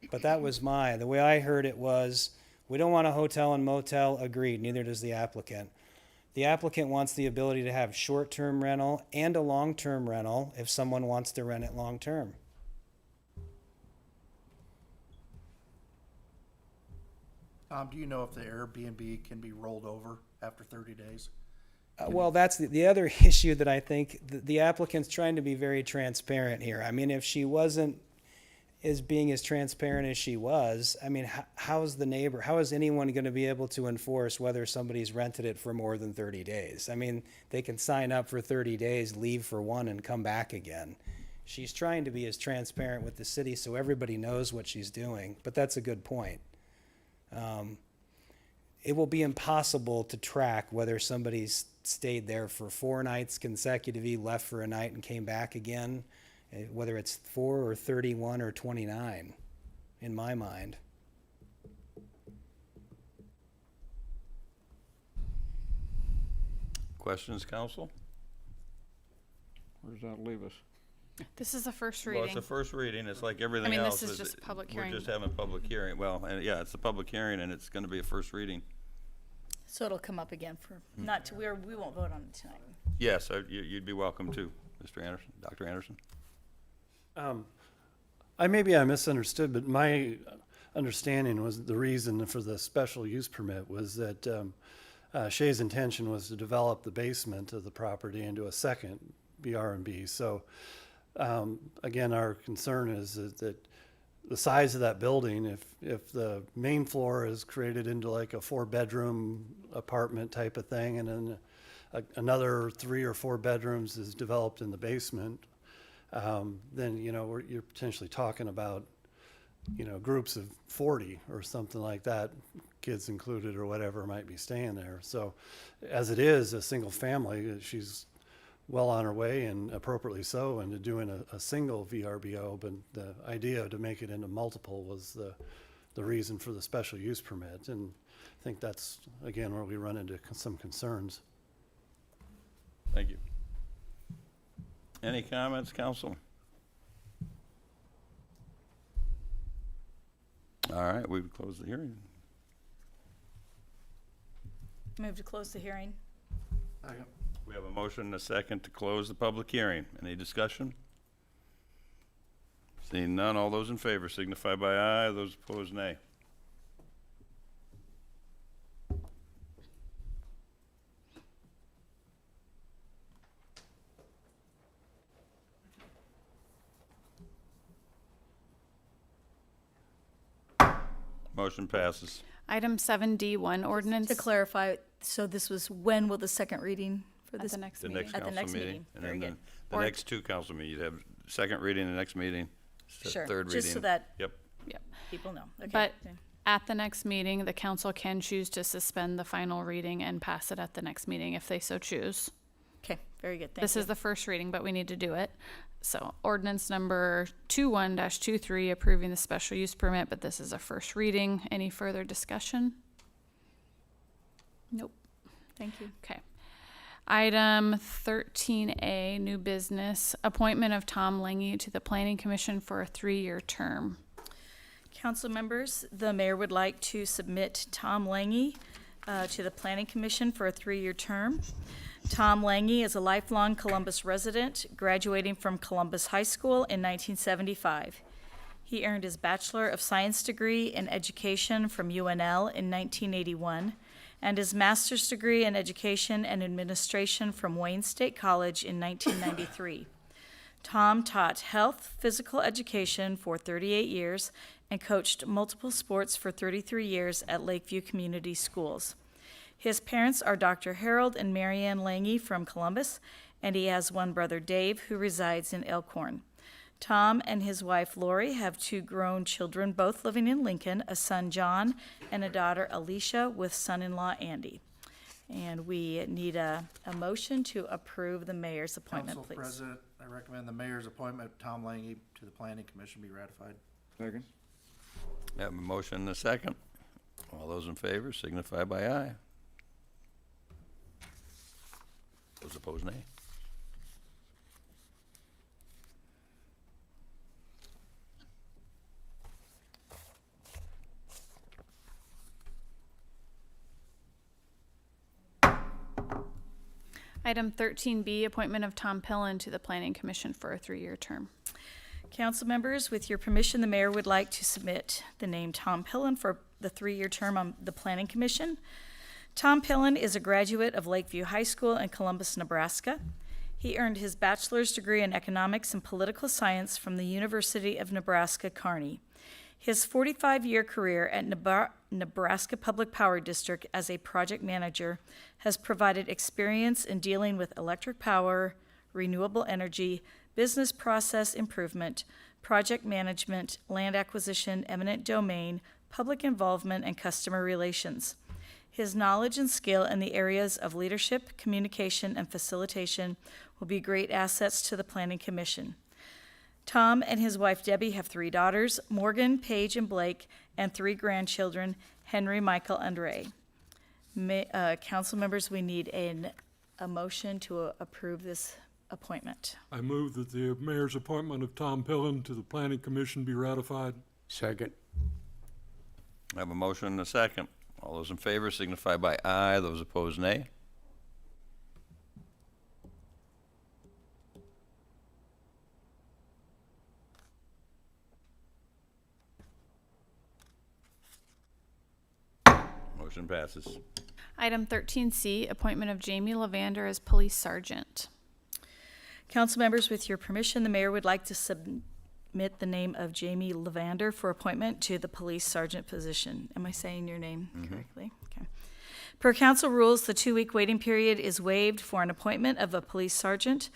S10: But that was the way I heard it was, we don't want a hotel and motel, agreed, neither does the applicant. The applicant wants the ability to have short-term rental and a long-term rental if someone wants to rent it long-term.
S15: Do you know if the Airbnb can be rolled over after 30 days?
S10: Well, that's the other issue that I think the applicant's trying to be very transparent here. I mean, if she wasn't being as transparent as she was, I mean, how is anyone going to be able to enforce whether somebody's rented it for more than 30 days? I mean, they can sign up for 30 days, leave for one, and come back again. She's trying to be as transparent with the city so everybody knows what she's doing, but that's a good point. It will be impossible to track whether somebody's stayed there for 4 nights consecutively, left for a night, and came back again, whether it's 4 or 31 or 29, in my mind.
S1: Questions, council?
S7: Where does that leave us?
S5: This is the first
S1: Well,
S5: reading.
S1: it's a first reading. It's like everything
S5: I mean,
S1: else.
S5: this is just public hearing.
S1: We're just having a public hearing. Well, and yeah, it's a public hearing, and it's going to be a first reading.
S3: So it'll come up again we won't vote on it tonight.
S1: Yes, you'd be welcome to, Mr. Anderson, Dr. Anderson.
S12: Maybe I misunderstood, but my understanding was the reason for the special use permit was that Shay's intention was to develop the basement of the property into a second BR&B. So again, our concern is that the size of that building, if the main floor is created into like a 4-bedroom apartment type of thing, and then another 3 or 4 bedrooms is developed in the basement, then you're potentially talking about groups of 40 or something like that, kids included or whatever might be staying there. So as it is a single family, she's well on her way, and appropriately so, into doing a single VRBO, but the idea to make it into multiple was the reason for the special use permit. And I think that's, again, where we run into some concerns.
S1: Thank you. Any comments, council? All right, we've closed the hearing.
S3: Move to close the hearing.
S1: We have a motion and a second to close the public hearing. Any discussion? Seeing none, all those in favor signify by aye, those opposed nay. Motion passes.
S5: Item 7D1, ordinance.
S3: To clarify, so this was, when will the second reading for
S5: At
S3: this?
S5: the next
S1: The
S5: meeting.
S1: next
S3: At the
S1: council
S3: next
S1: meeting.
S3: meeting.
S1: And
S3: Very
S1: then
S3: good.
S1: the
S5: Or-
S1: next two council meetings, you'd have second reading the next meeting,
S3: Sure,
S1: third reading.
S3: just so that
S1: Yep.
S5: Yep.
S3: people know. Okay.
S5: But at the next meeting, the council can choose to suspend the final reading and pass it at the next meeting if they so choose.
S3: Okay, very good, thank you.
S5: This is the first reading, but we need to do it. So ordinance number 21-23, approving the special use permit, but this is a first reading. Any further discussion? Nope.
S3: Thank you.
S5: Okay. Item 13A, new business, appointment of Tom Lange to the Planning Commission for a 3-year term.
S3: Council members, the mayor would like to submit Tom Lange to the Planning Commission for a 3-year term. Tom Lange is a lifelong Columbus resident, graduating from Columbus High School in 1975. He earned his Bachelor of Science degree in Education from UNL in 1981 and his Master's degree in Education and Administration from Wayne State College in 1993. Tom taught health, physical education for 38 years and coached multiple sports for 33 years at Lakeview Community Schools. His parents are Dr. Harold and Marianne Lange from Columbus, and he has one brother, Dave, who resides in Elkhorn. Tom and his wife, Lori, have 2 grown children, both living in Lincoln, a son, John, and a daughter, Alicia, with son-in-law, Andy. And we need a motion to approve the mayor's appointment,
S15: Council
S3: please.
S15: President, I recommend the mayor's appointment of Tom Lange to the Planning Commission be ratified.
S7: Second.
S1: We have a motion and a second. All those in favor signify by aye. Those opposed, nay.
S5: Item 13B, appointment of Tom Pillen to the Planning Commission for a 3-year term.
S3: Council members, with your permission, the mayor would like to submit the name Tom Pillen for the 3-year term on the Planning Commission. Tom Pillen is a graduate of Lakeview High School in Columbus, Nebraska. He earned his bachelor's degree in economics and political science from the University of Nebraska, Kearney. His 45-year career at Nebraska Public Power District as a project manager has provided experience in dealing with electric power, renewable energy, business process improvement, project management, land acquisition, eminent domain, public involvement, and customer relations. His knowledge and skill in the areas of leadership, communication, and facilitation will be great assets to the Planning Commission. Tom and his wife Debbie have 3 daughters, Morgan, Paige, and Blake, and 3 grandchildren, Henry, Michael, and Ray. Council members, we need a motion to approve this appointment.
S8: I move that the mayor's appointment of Tom Pillen to the Planning Commission be ratified.
S4: Second.
S1: I have a motion and a second. All those in favor signify by aye. Those opposed, nay. Motion passes.
S5: Item 13C, appointment of Jamie Lavander as police sergeant.
S3: Council members, with your permission, the mayor would like to submit the name of Jamie Lavander for appointment to the police sergeant position. Am I saying your name correctly? Okay. Per council rules, the 2-week waiting period is waived for an appointment of a police sergeant.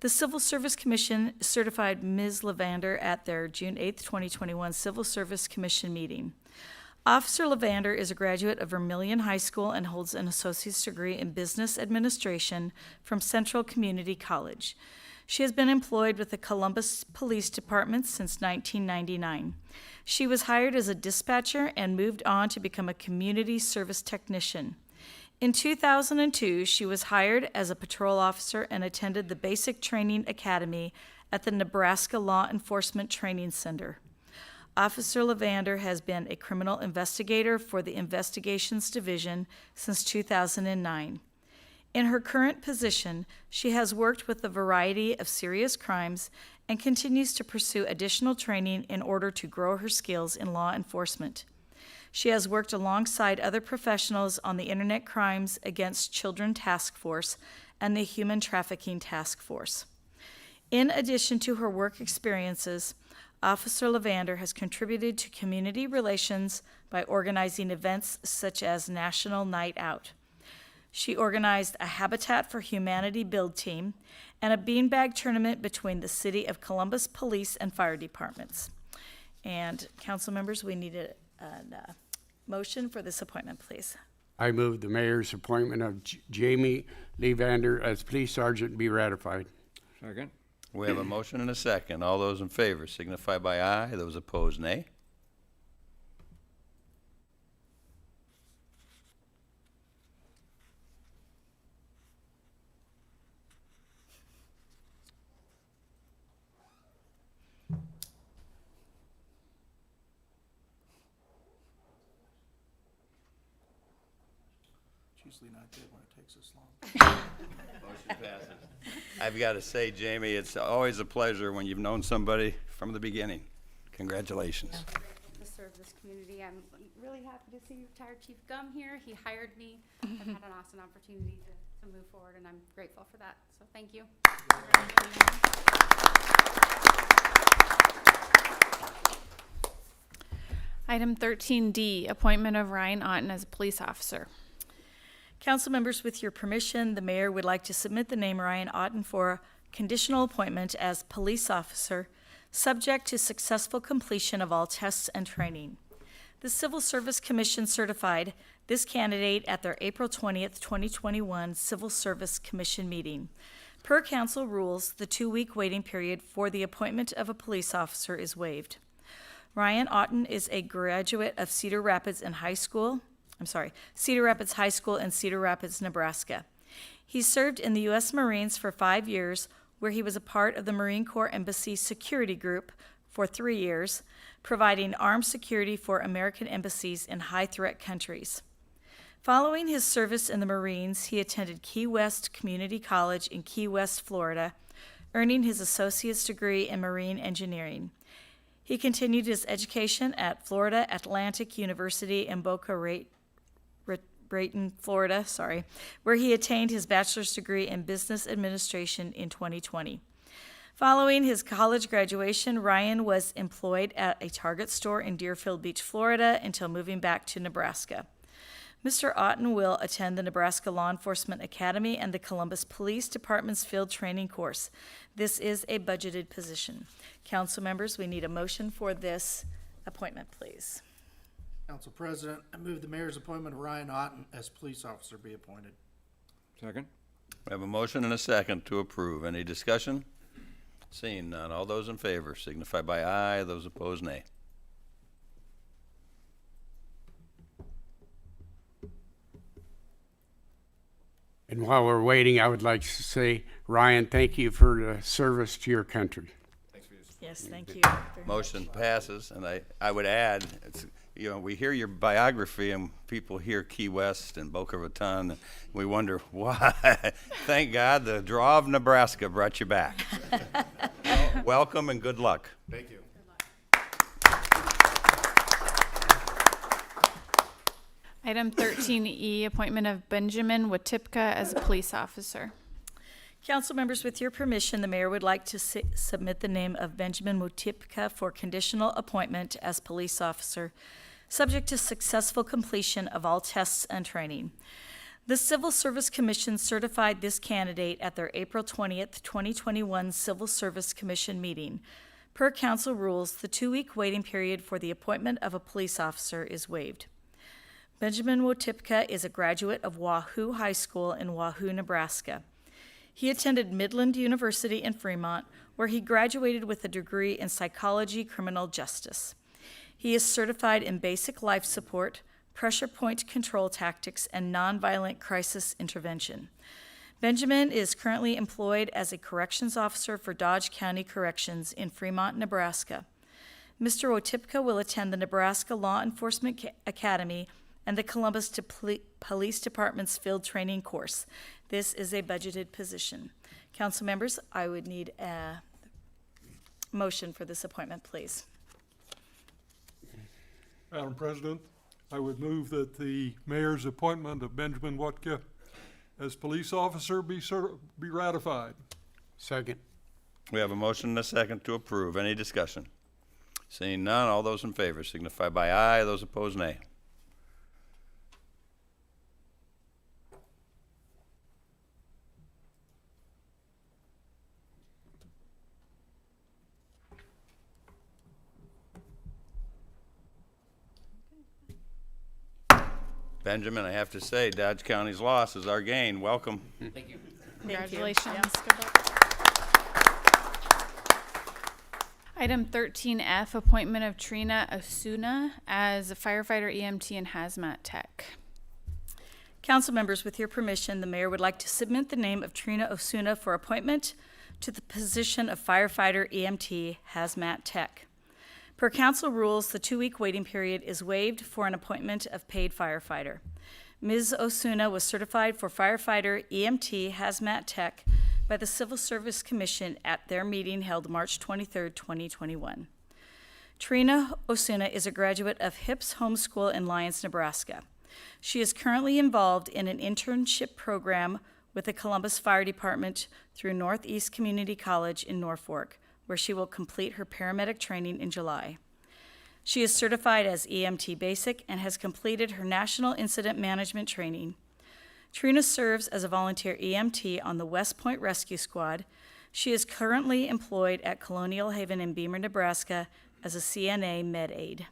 S3: The Civil Service Commission certified Ms. Lavander at their June 8th, 2021 Civil Service Commission meeting. Officer Lavander is a graduate of Vermillion High School and holds an associate's degree in business administration from Central Community College. She has been employed with the Columbus Police Department since 1999. She was hired as a dispatcher and moved on to become a community service technician. In 2002, she was hired as a patrol officer and attended the Basic Training Academy at the Nebraska Law Enforcement Training Center. Officer Levander has been a criminal investigator for the Investigations Division since 2009. In her current position, she has worked with a variety of serious crimes and continues to pursue additional training in order to grow her skills in law enforcement. She has worked alongside other professionals on the Internet Crimes Against Children Task Force and the Human Trafficking Task Force. In addition to her work experiences, Officer Levander has contributed to community relations by organizing events such as National Night Out. She organized a Habitat for Humanity build team and a beanbag tournament between the City of Columbus Police and Fire Departments. And council members, we need a motion for this appointment, please.
S4: I move the mayor's appointment of Jamie Levander as police sergeant be ratified.
S7: Second.
S1: We have a motion and a second. All those in favor signify by aye. Those opposed, nay.
S15: It's usually not good when it takes this long.
S1: Motion passes. I've got to say, Jamie, it's always a pleasure when you've known somebody from the beginning. Congratulations.
S16: To serve this community. I'm really happy to see retired Chief Gum here. He hired me. I've had an awesome opportunity to move forward, and I'm grateful for that. So thank you.
S5: Item 13D, appointment of Ryan Otten as a police officer.
S3: Council members, with your permission, the mayor would like to submit the name Ryan Otten for conditional appointment as police officer, subject to successful completion of all tests and training. The Civil Service Commission certified this candidate at their April 20th, 2021 Civil Service Commission meeting. Per council rules, the 2-week waiting period for the appointment of a police officer is waived. Ryan Otten is a graduate of Cedar Rapids High School in Cedar Rapids, Nebraska. He served in the U.S. Marines for 5 years, where he was a part of the Marine Corps Embassy Security Group for 3 years, providing armed security for American embassies in high-threat countries. Following his service in the Marines, he attended Key West Community College in Key West, Florida, earning his associate's degree in marine engineering. He continued his education at Florida Atlantic University in Boca Raton, Florida, where he attained his bachelor's degree in business administration in 2020. Following his college graduation, Ryan was employed at a Target store in Deerfield Beach, Florida, until moving back to Nebraska. Mr. Otten will attend the Nebraska Law Enforcement Academy and the Columbus Police Department's field training course. This is a budgeted position. Council members, we need a motion for this appointment, please.
S15: Council President, I move the mayor's appointment of Ryan Otten as police officer be appointed.
S7: Second.
S1: We have a motion and a second to approve. Any discussion? Seeing none. All those in favor signify by aye. Those opposed, nay.
S4: And while we're waiting, I would like to say, Ryan, thank you for the service to your country.
S3: Yes, thank you.
S1: Motion passes, and I would add, we hear your biography and people hear Key West and Boca Raton, and we wonder why. Thank God the draw of Nebraska brought you back. Welcome and good luck.
S15: Thank you.
S5: Item 13E, appointment of Benjamin Watipka as a police officer.
S3: Council members, with your permission, the mayor would like to submit the name of Benjamin Watipka for conditional appointment as police officer, subject to successful completion of all tests and training. The Civil Service Commission certified this candidate at their April 20th, 2021 Civil Service Commission meeting. Per council rules, the 2-week waiting period for the appointment of a police officer is waived. Benjamin Watipka is a graduate of Wahoo High School in Wahoo, Nebraska. He attended Midland University in Fremont, where he graduated with a degree in psychology criminal justice. He is certified in basic life support, pressure point control tactics, and nonviolent crisis intervention. Benjamin is currently employed as a corrections officer for Dodge County Corrections in Fremont, Nebraska. Mr. Otipka will attend the Nebraska Law Enforcement Academy and the Columbus Police Department's field training course. This is a budgeted position. Council members, I would need a motion for this appointment, please.
S8: Madam President, I would move that the mayor's appointment of Benjamin Wutka as police officer be ratified.
S4: Second.
S1: We have a motion and a second to approve. Any discussion? Seeing none, all those in favor signify by aye. Those opposed, nay. Benjamin, I have to say, Dodge County's loss is our gain. Welcome.
S5: Thank you. Congratulations. Good luck. Item 13F, appointment of Trina Osuna as a firefighter, EMT, and hazmat tech.
S3: Council members, with your permission, the mayor would like to submit the name of Trina Osuna for appointment to the position of firefighter, EMT, hazmat tech. Per council rules, the 2-week waiting period is waived for an appointment of paid firefighter. Ms. Osuna was certified for firefighter, EMT, hazmat tech by the Civil Service Commission at their meeting held March 23, 2021. Trina Osuna is a graduate of Hips Homeschool in Lyons, Nebraska. She is currently involved in an internship program with the Columbus Fire Department through Northeast Community College in Norfolk, where she will complete her paramedic training in July. She is certified as EMT Basic and has completed her National Incident Management training. Trina serves as a volunteer EMT on the West Point Rescue Squad. She is currently employed at Colonial Haven in Beamer, Nebraska as a CNA Med Aid.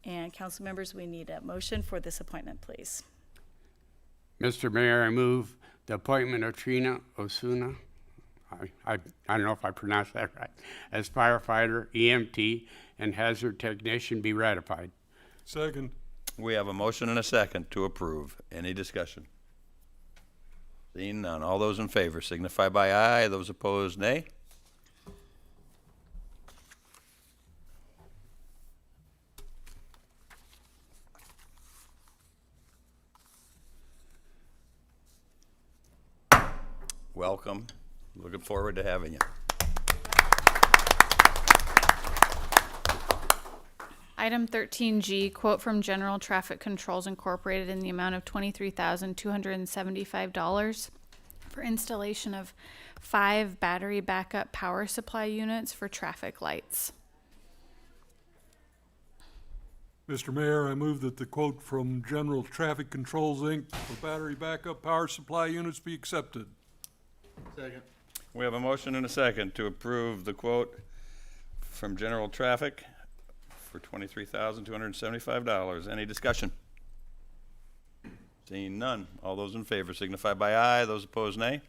S3: And council members, we need a motion for this appointment, please.
S4: Mr. Mayor, I move the appointment of Trina Osuna, I don't know if I pronounced that right, as firefighter, EMT, and hazard technician be ratified.
S8: Second.
S1: We have a motion and a second to approve. Any discussion? Seeing none, all those in favor signify by aye. Those opposed, nay. Welcome. Looking forward to having you.
S5: Item 13G, quote from General Traffic Controls Incorporated in the amount of $23,275 for installation of 5 battery backup power supply units for traffic lights.
S8: Mr. Mayor, I move that the quote from General Traffic Controls, Inc. for battery backup power supply units be accepted.
S15: Second.
S1: We have a motion and a second to approve the quote from General Traffic for $23,275. Any discussion? Seeing none, all those in favor signify by aye. Those opposed, nay.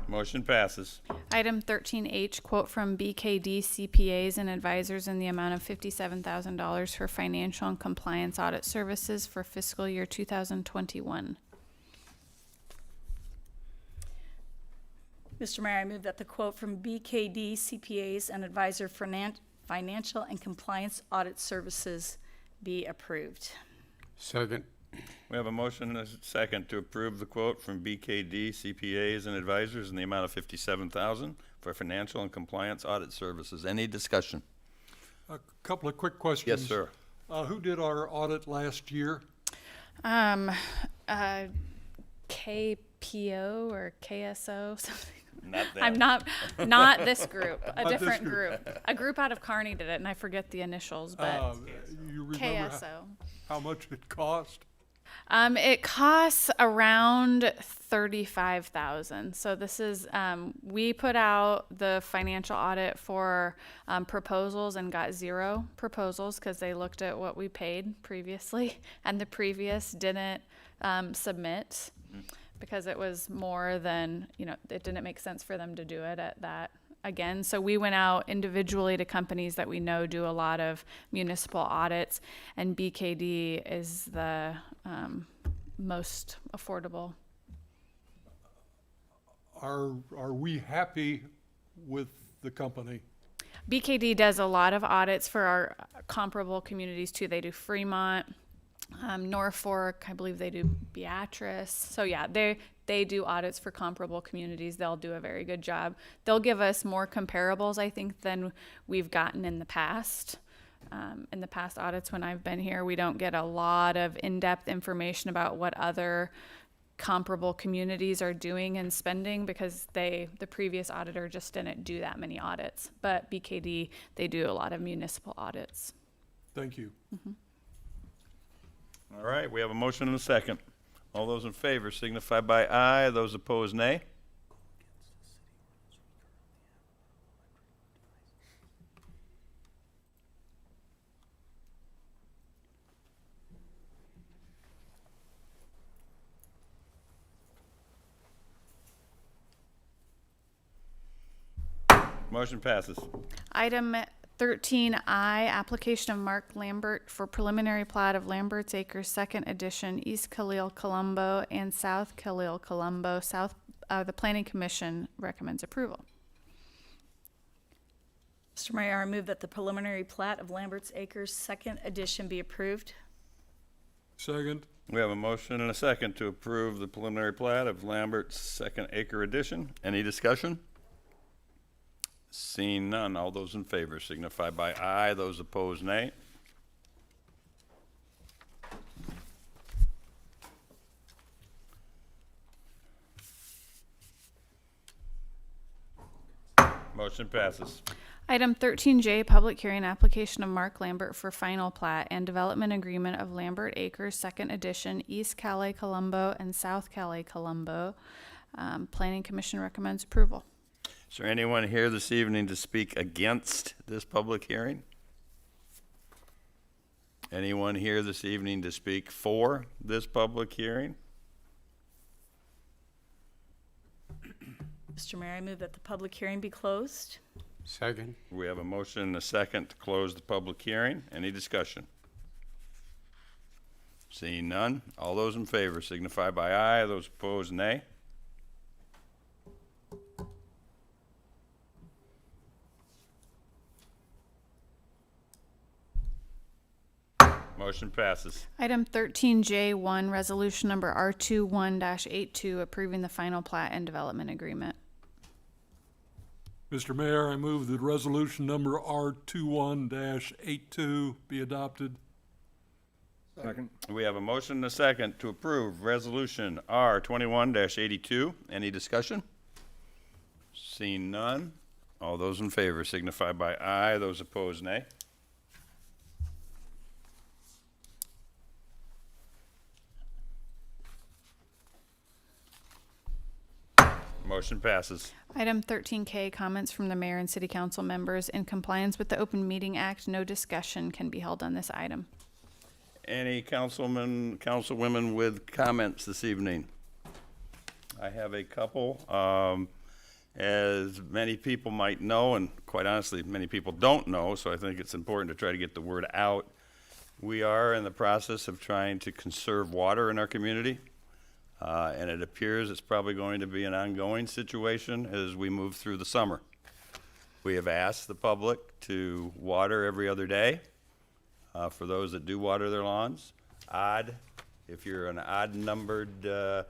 S1: Motion passes.
S5: Item 13H, quote from BKD CPAs and Advisors in the amount of $57,000 for financial and compliance audit services for fiscal year 2021.
S3: Mr. Mayor, I move that the quote from BKD CPAs and Advisor for Financial and Compliance Audit Services be approved.
S4: Second.
S1: We have a motion and a second to approve the quote from BKD CPAs and Advisors in the amount of $57,000 for financial and compliance audit services. Any discussion?
S8: A couple of quick questions.
S1: Yes, sir.
S8: Who did our audit last year?
S5: KPO or KSO, something.
S1: Not them.
S5: I'm not this group, a
S8: Not this
S5: different
S8: group.
S5: group. A group out of Kearney did it, and I forget the initials, but
S8: You remember
S5: KSO.
S8: how much it cost?
S5: It costs around $35,000. So this is we put out the financial audit for proposals and got 0 proposals because they looked at what we paid previously, and the previous didn't submit because it was more than, it didn't make sense for them to do it at that again. So we went out individually to companies that we know do a lot of municipal audits, and BKD is the most affordable.
S8: Are we happy with the company?
S5: BKD does a lot of audits for our comparable communities too. They do Fremont, Norfolk, I believe they do Beatrice. So yeah, they do audits for comparable communities. They'll do a very good job. They'll give us more comparables, I think, than we've gotten in the past. In the past audits when I've been here, we don't get a lot of in-depth information about what other comparable communities are doing and spending because the previous auditor just didn't do that many audits. But BKD, they do a lot of municipal audits.
S8: Thank you.
S1: All right, we have a motion and a second. All those in favor signify by aye. Those opposed, nay. Motion passes.
S5: Item 13I, application of Mark Lambert for preliminary plat of Lambert's Acres, second edition, East Khalil Colombo and South Khalil Colombo. The Planning Commission recommends approval.
S3: Mr. Mayor, I move that the preliminary plat of Lambert's Acres, second edition be approved.
S8: Second.
S1: We have a motion and a second to approve the preliminary plat of Lambert's second acre edition. Any discussion? Seeing none, all those in favor signify by aye. Those opposed, nay. Motion passes.
S5: Item 13J, public hearing application of Mark Lambert for final plat and development agreement of Lambert Acres, second edition, East Calais Colombo and South Calais Colombo. Planning Commission recommends approval.
S1: Is there anyone here this evening to speak against this public hearing? Anyone here this evening to speak for this public hearing?
S3: Mr. Mayor, I move that the public hearing be closed.
S4: Second.
S1: We have a motion and a second to close the public hearing. Any discussion? Seeing none, all those in favor signify by aye. Those opposed, nay. Motion passes.
S5: Item 13J1, resolution number R21-82, approving the final plat and development agreement.
S8: Mr. Mayor, I move that resolution number R21-82 be adopted.
S7: Second.
S1: We have a motion and a second to approve resolution R21-82. Any discussion? Seeing none, all those in favor signify by aye. Those opposed, nay. Motion passes.
S5: Item 13K, comments from the mayor and city council members. In compliance with the Open Meeting Act, no discussion can be held on this item.
S1: Any councilmen, councilwomen with comments this evening? I have a couple. As many people might know, and quite honestly, many people don't know, so I think it's important to try to get the word out. We are in the process of trying to conserve water in our community. And it appears it's probably going to be an ongoing situation as we move through the summer. We have asked the public to water every other day for those that do water their lawns. If you're an odd-numbered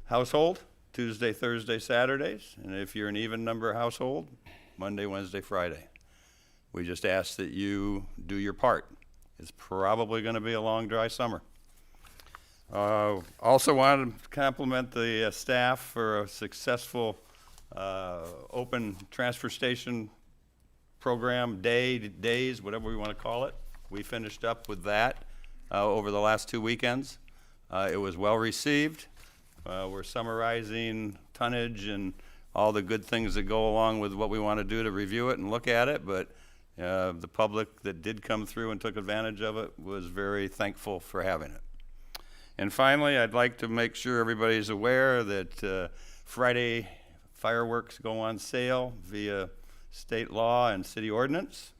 S1: household, Tuesday, Thursday, Saturdays. And if you're an even number household, Monday, Wednesday, Friday. We just ask that you do your part. It's probably going to be a long, dry summer. Also wanted to compliment the staff for a successful open transfer station program, days, whatever we want to call it. We finished up with that over the last 2 weekends. It was well received. We're summarizing tonnage and all the good things that go along with what we want to do to review it and look at it, but the public that did come through and took advantage of it was very thankful for having it. And finally, I'd like to make sure everybody's aware that Friday fireworks go on sale via state law and city ordinance.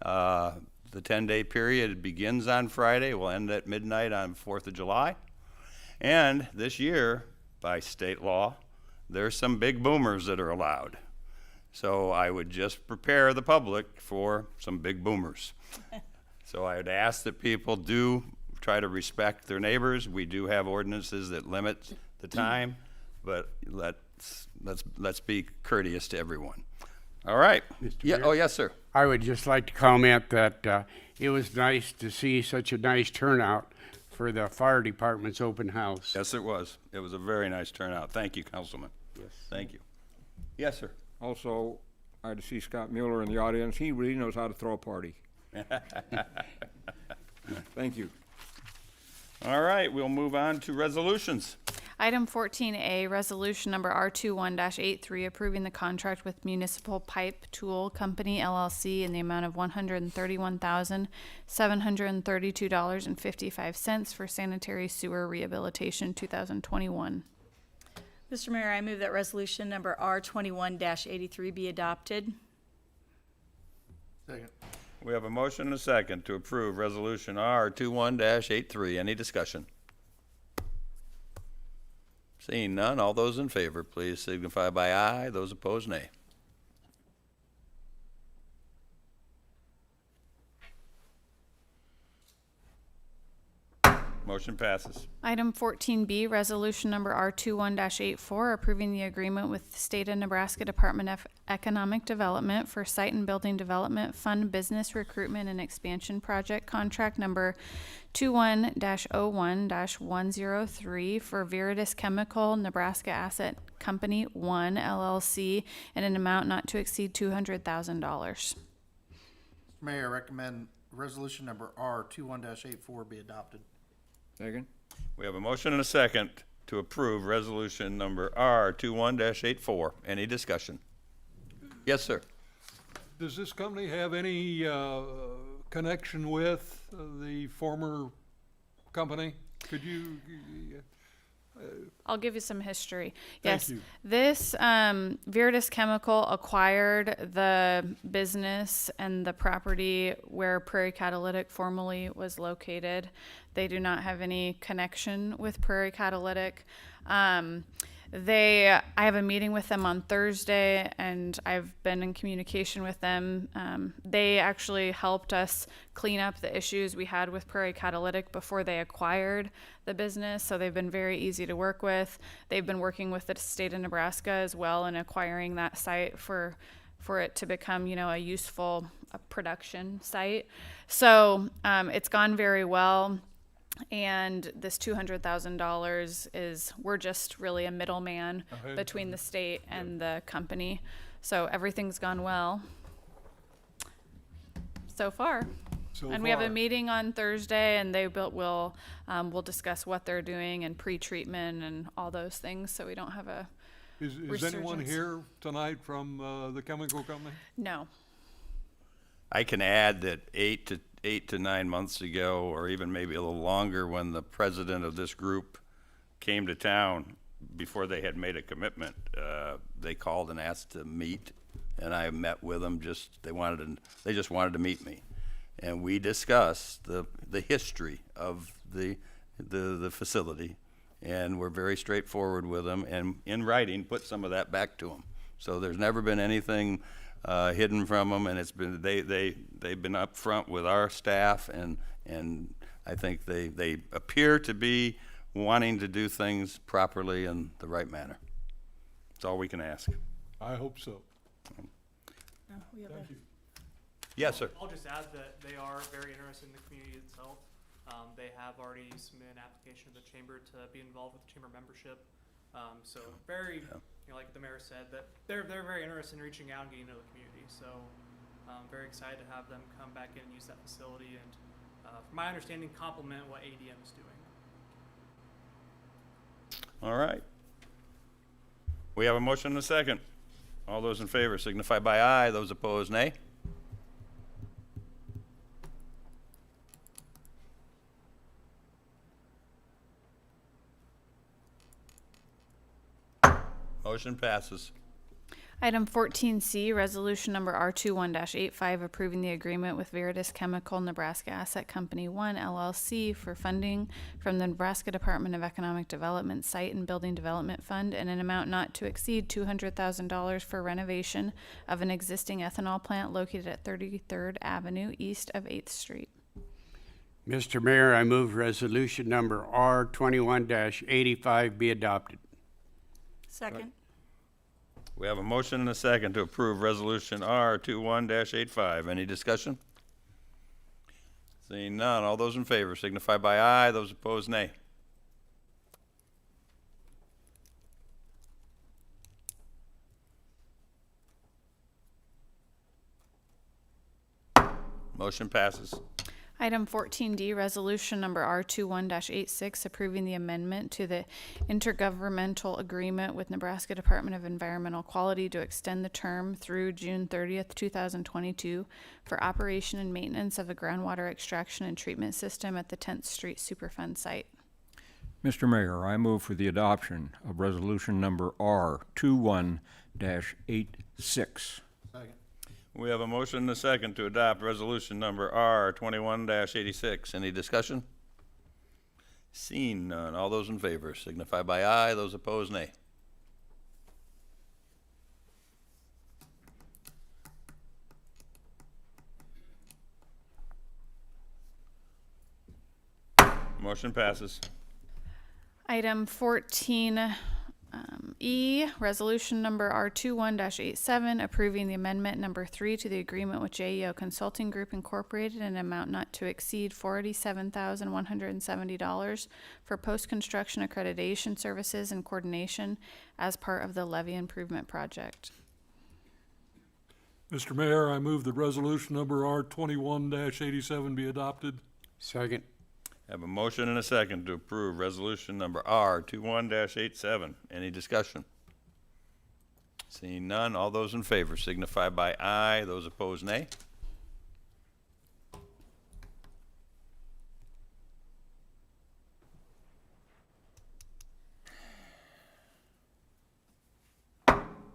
S1: The 10-day period begins on Friday, will end at midnight on 4th of July. And this year, by state law, there's some big boomers that are allowed. So I would just prepare the public for some big boomers. So I would ask that people do try to respect their neighbors. We do have ordinances that limit the time, but let's be courteous to everyone. All right. Yeah.
S4: Mayor?
S1: Oh, yes, sir.
S4: I would just like to comment that it was nice to see such a nice turnout for the fire department's open house.
S1: Yes, it was. It was a very nice turnout. Thank you, Councilman.
S4: Yes.
S1: Thank you. Yes, sir.
S7: Also, I had to see Scott Mueller in the audience. He really knows how to throw a party. Thank you.
S1: All right, we'll move on to resolutions.
S5: Item 14A, resolution number R21-83, approving the contract with Municipal Pipe Tool Company LLC in the amount of $131,732.55 for sanitary sewer rehabilitation 2021.
S3: Mr. Mayor, I move that resolution number R21-83 be adopted.
S15: Second.
S1: We have a motion and a second to approve resolution R21-83. Any discussion? Seeing none, all those in favor, please signify by aye. Those opposed, nay. Motion passes.
S5: Item 14B, resolution number R21-84, approving the agreement with the State of Nebraska Department of Economic Development for Site and Building Development Fund Business Recruitment and Expansion Project Contract number 21-01-103 for Veritas Chemical Nebraska Asset Company 1 LLC in an amount not to exceed $200,000.
S15: Mayor, I recommend resolution number R21-84 be adopted.
S7: Second?
S1: We have a motion and a second to approve resolution number R21-84. Any discussion? Yes, sir.
S8: Does this company have any connection with the former company? Could you?
S5: I'll give you some history.
S8: Thank
S5: Yes,
S8: you.
S5: this Veritas Chemical acquired the business and the property where Prairie Catalytic formerly was located. They do not have any connection with Prairie Catalytic. I have a meeting with them on Thursday, and I've been in communication with them. They actually helped us clean up the issues we had with Prairie Catalytic before they acquired the business, so they've been very easy to work with. They've been working with the state of Nebraska as well in acquiring that site for it to become, a useful production site. So it's gone very well. And this $200,000 is, we're just really a middleman between the state and the company. So everything's gone well so far. And we have a meeting on Thursday, and we'll discuss what they're doing and pre-treatment and all those things, so we don't have a
S8: Is anyone
S5: resurgence.
S8: here tonight from the chemical company?
S5: No.
S1: I can add that 8 to 9 months ago, or even maybe a little longer, when the president of this group came to town, before they had made a commitment, they called and asked to meet, and I met with them. They just wanted to meet me, and we discussed the history of the facility, and we're very straightforward with them, and in writing put some of that back to them. So there's never been anything hidden from them, and it's been they've been upfront with our staff, and I think they appear to be wanting to do things properly in the right manner. That's all we can ask.
S8: I hope so.
S3: Thank
S8: you.
S1: Yes, sir.
S11: I'll just add that they are very interested in the community itself. They have already submitted an application to the chamber to be involved with the chamber membership. So very, like the mayor said, that they're very interested in reaching out and getting to know the community. So very excited to have them come back in and use that facility and, from my understanding, complement what ADM is doing.
S1: All right. We have a motion and a second. All those in favor signify by aye. Those opposed, nay. Motion passes.
S5: Item 14C, resolution number R21-85, approving the agreement with Veritas Chemical Nebraska Asset Company 1 LLC for funding from the Nebraska Department of Economic Development Site and Building Development Fund in an amount not to exceed $200,000 for renovation of an existing ethanol plant located at 33rd Avenue east of 8th Street.
S4: Mr. Mayor, I move resolution number R21-85 be adopted.
S3: Second.
S1: We have a motion and a second to approve Resolution R21-85. Any discussion? Seeing none, all those in favor signify by aye, those opposed nay. Motion passes.
S5: Item 14D, resolution number R21-86, approving the amendment to the intergovernmental agreement with Nebraska Department of Environmental Quality to extend the term through June 30th, 2022 for operation and maintenance of a groundwater extraction and treatment system at the 10th Street Superfund site.
S7: Mr. Mayor, I move for the adoption of resolution number R21-86.
S1: We have a motion and a second to adopt resolution number R21-86. Any discussion? Seeing none, all those in favor signify by aye, those opposed nay. Motion passes.
S5: Item 14E, resolution number R21-87, approving the amendment number 3 to the agreement with JEO Consulting Group Incorporated in an amount not to exceed $47,170 for post-construction accreditation services and coordination as part of the levee improvement project.
S8: Mr. Mayor, I move that resolution number R21-87 be adopted.
S4: Second.
S1: Have a motion and a second to approve resolution number R21-87. Any discussion? Seeing none, all those in favor signify by aye, those opposed nay.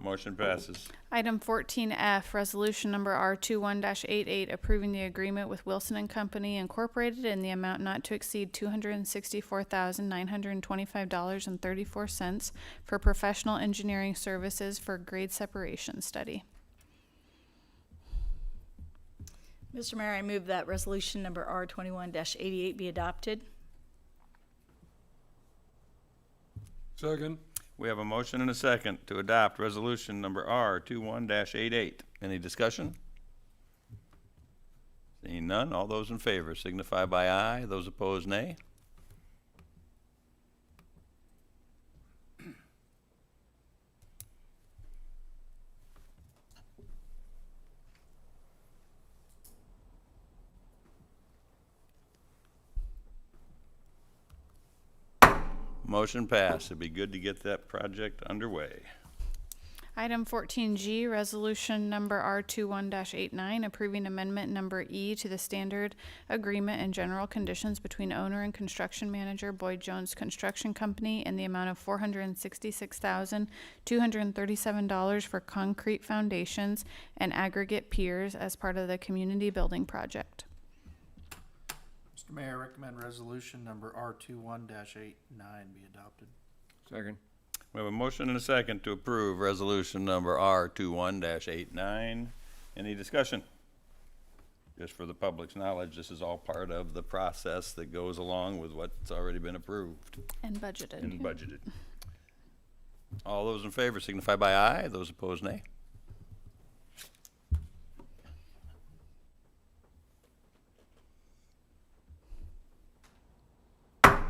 S1: Motion passes.
S5: Item 14F, resolution number R21-88, approving the agreement with Wilson and Company Incorporated in the amount not to exceed $264,925.34 for professional engineering services for grade separation study.
S3: Mr. Mayor, I move that resolution number R21-88 be adopted.
S8: Second.
S1: We have a motion and a second to adopt resolution number R21-88. Any discussion? Seeing none, all those in favor signify by aye, those opposed nay. Motion passed. It'd be good to get that project underway.
S5: Item 14G, resolution number R21-89, approving amendment number E to the standard agreement and general conditions between owner and construction manager Boyd Jones Construction Company in the amount of $466,237 for concrete foundations and aggregate piers as part of the community building project.
S15: Mr. Mayor, I recommend resolution number R21-89 be adopted.
S7: Second.
S1: We have a motion and a second to approve resolution number R21-89. Any discussion? Just for the public's knowledge, this is all part of the process that goes along with what's already been approved
S5: And budgeted.
S1: and budgeted. All those in favor signify by aye. Those opposed, nay.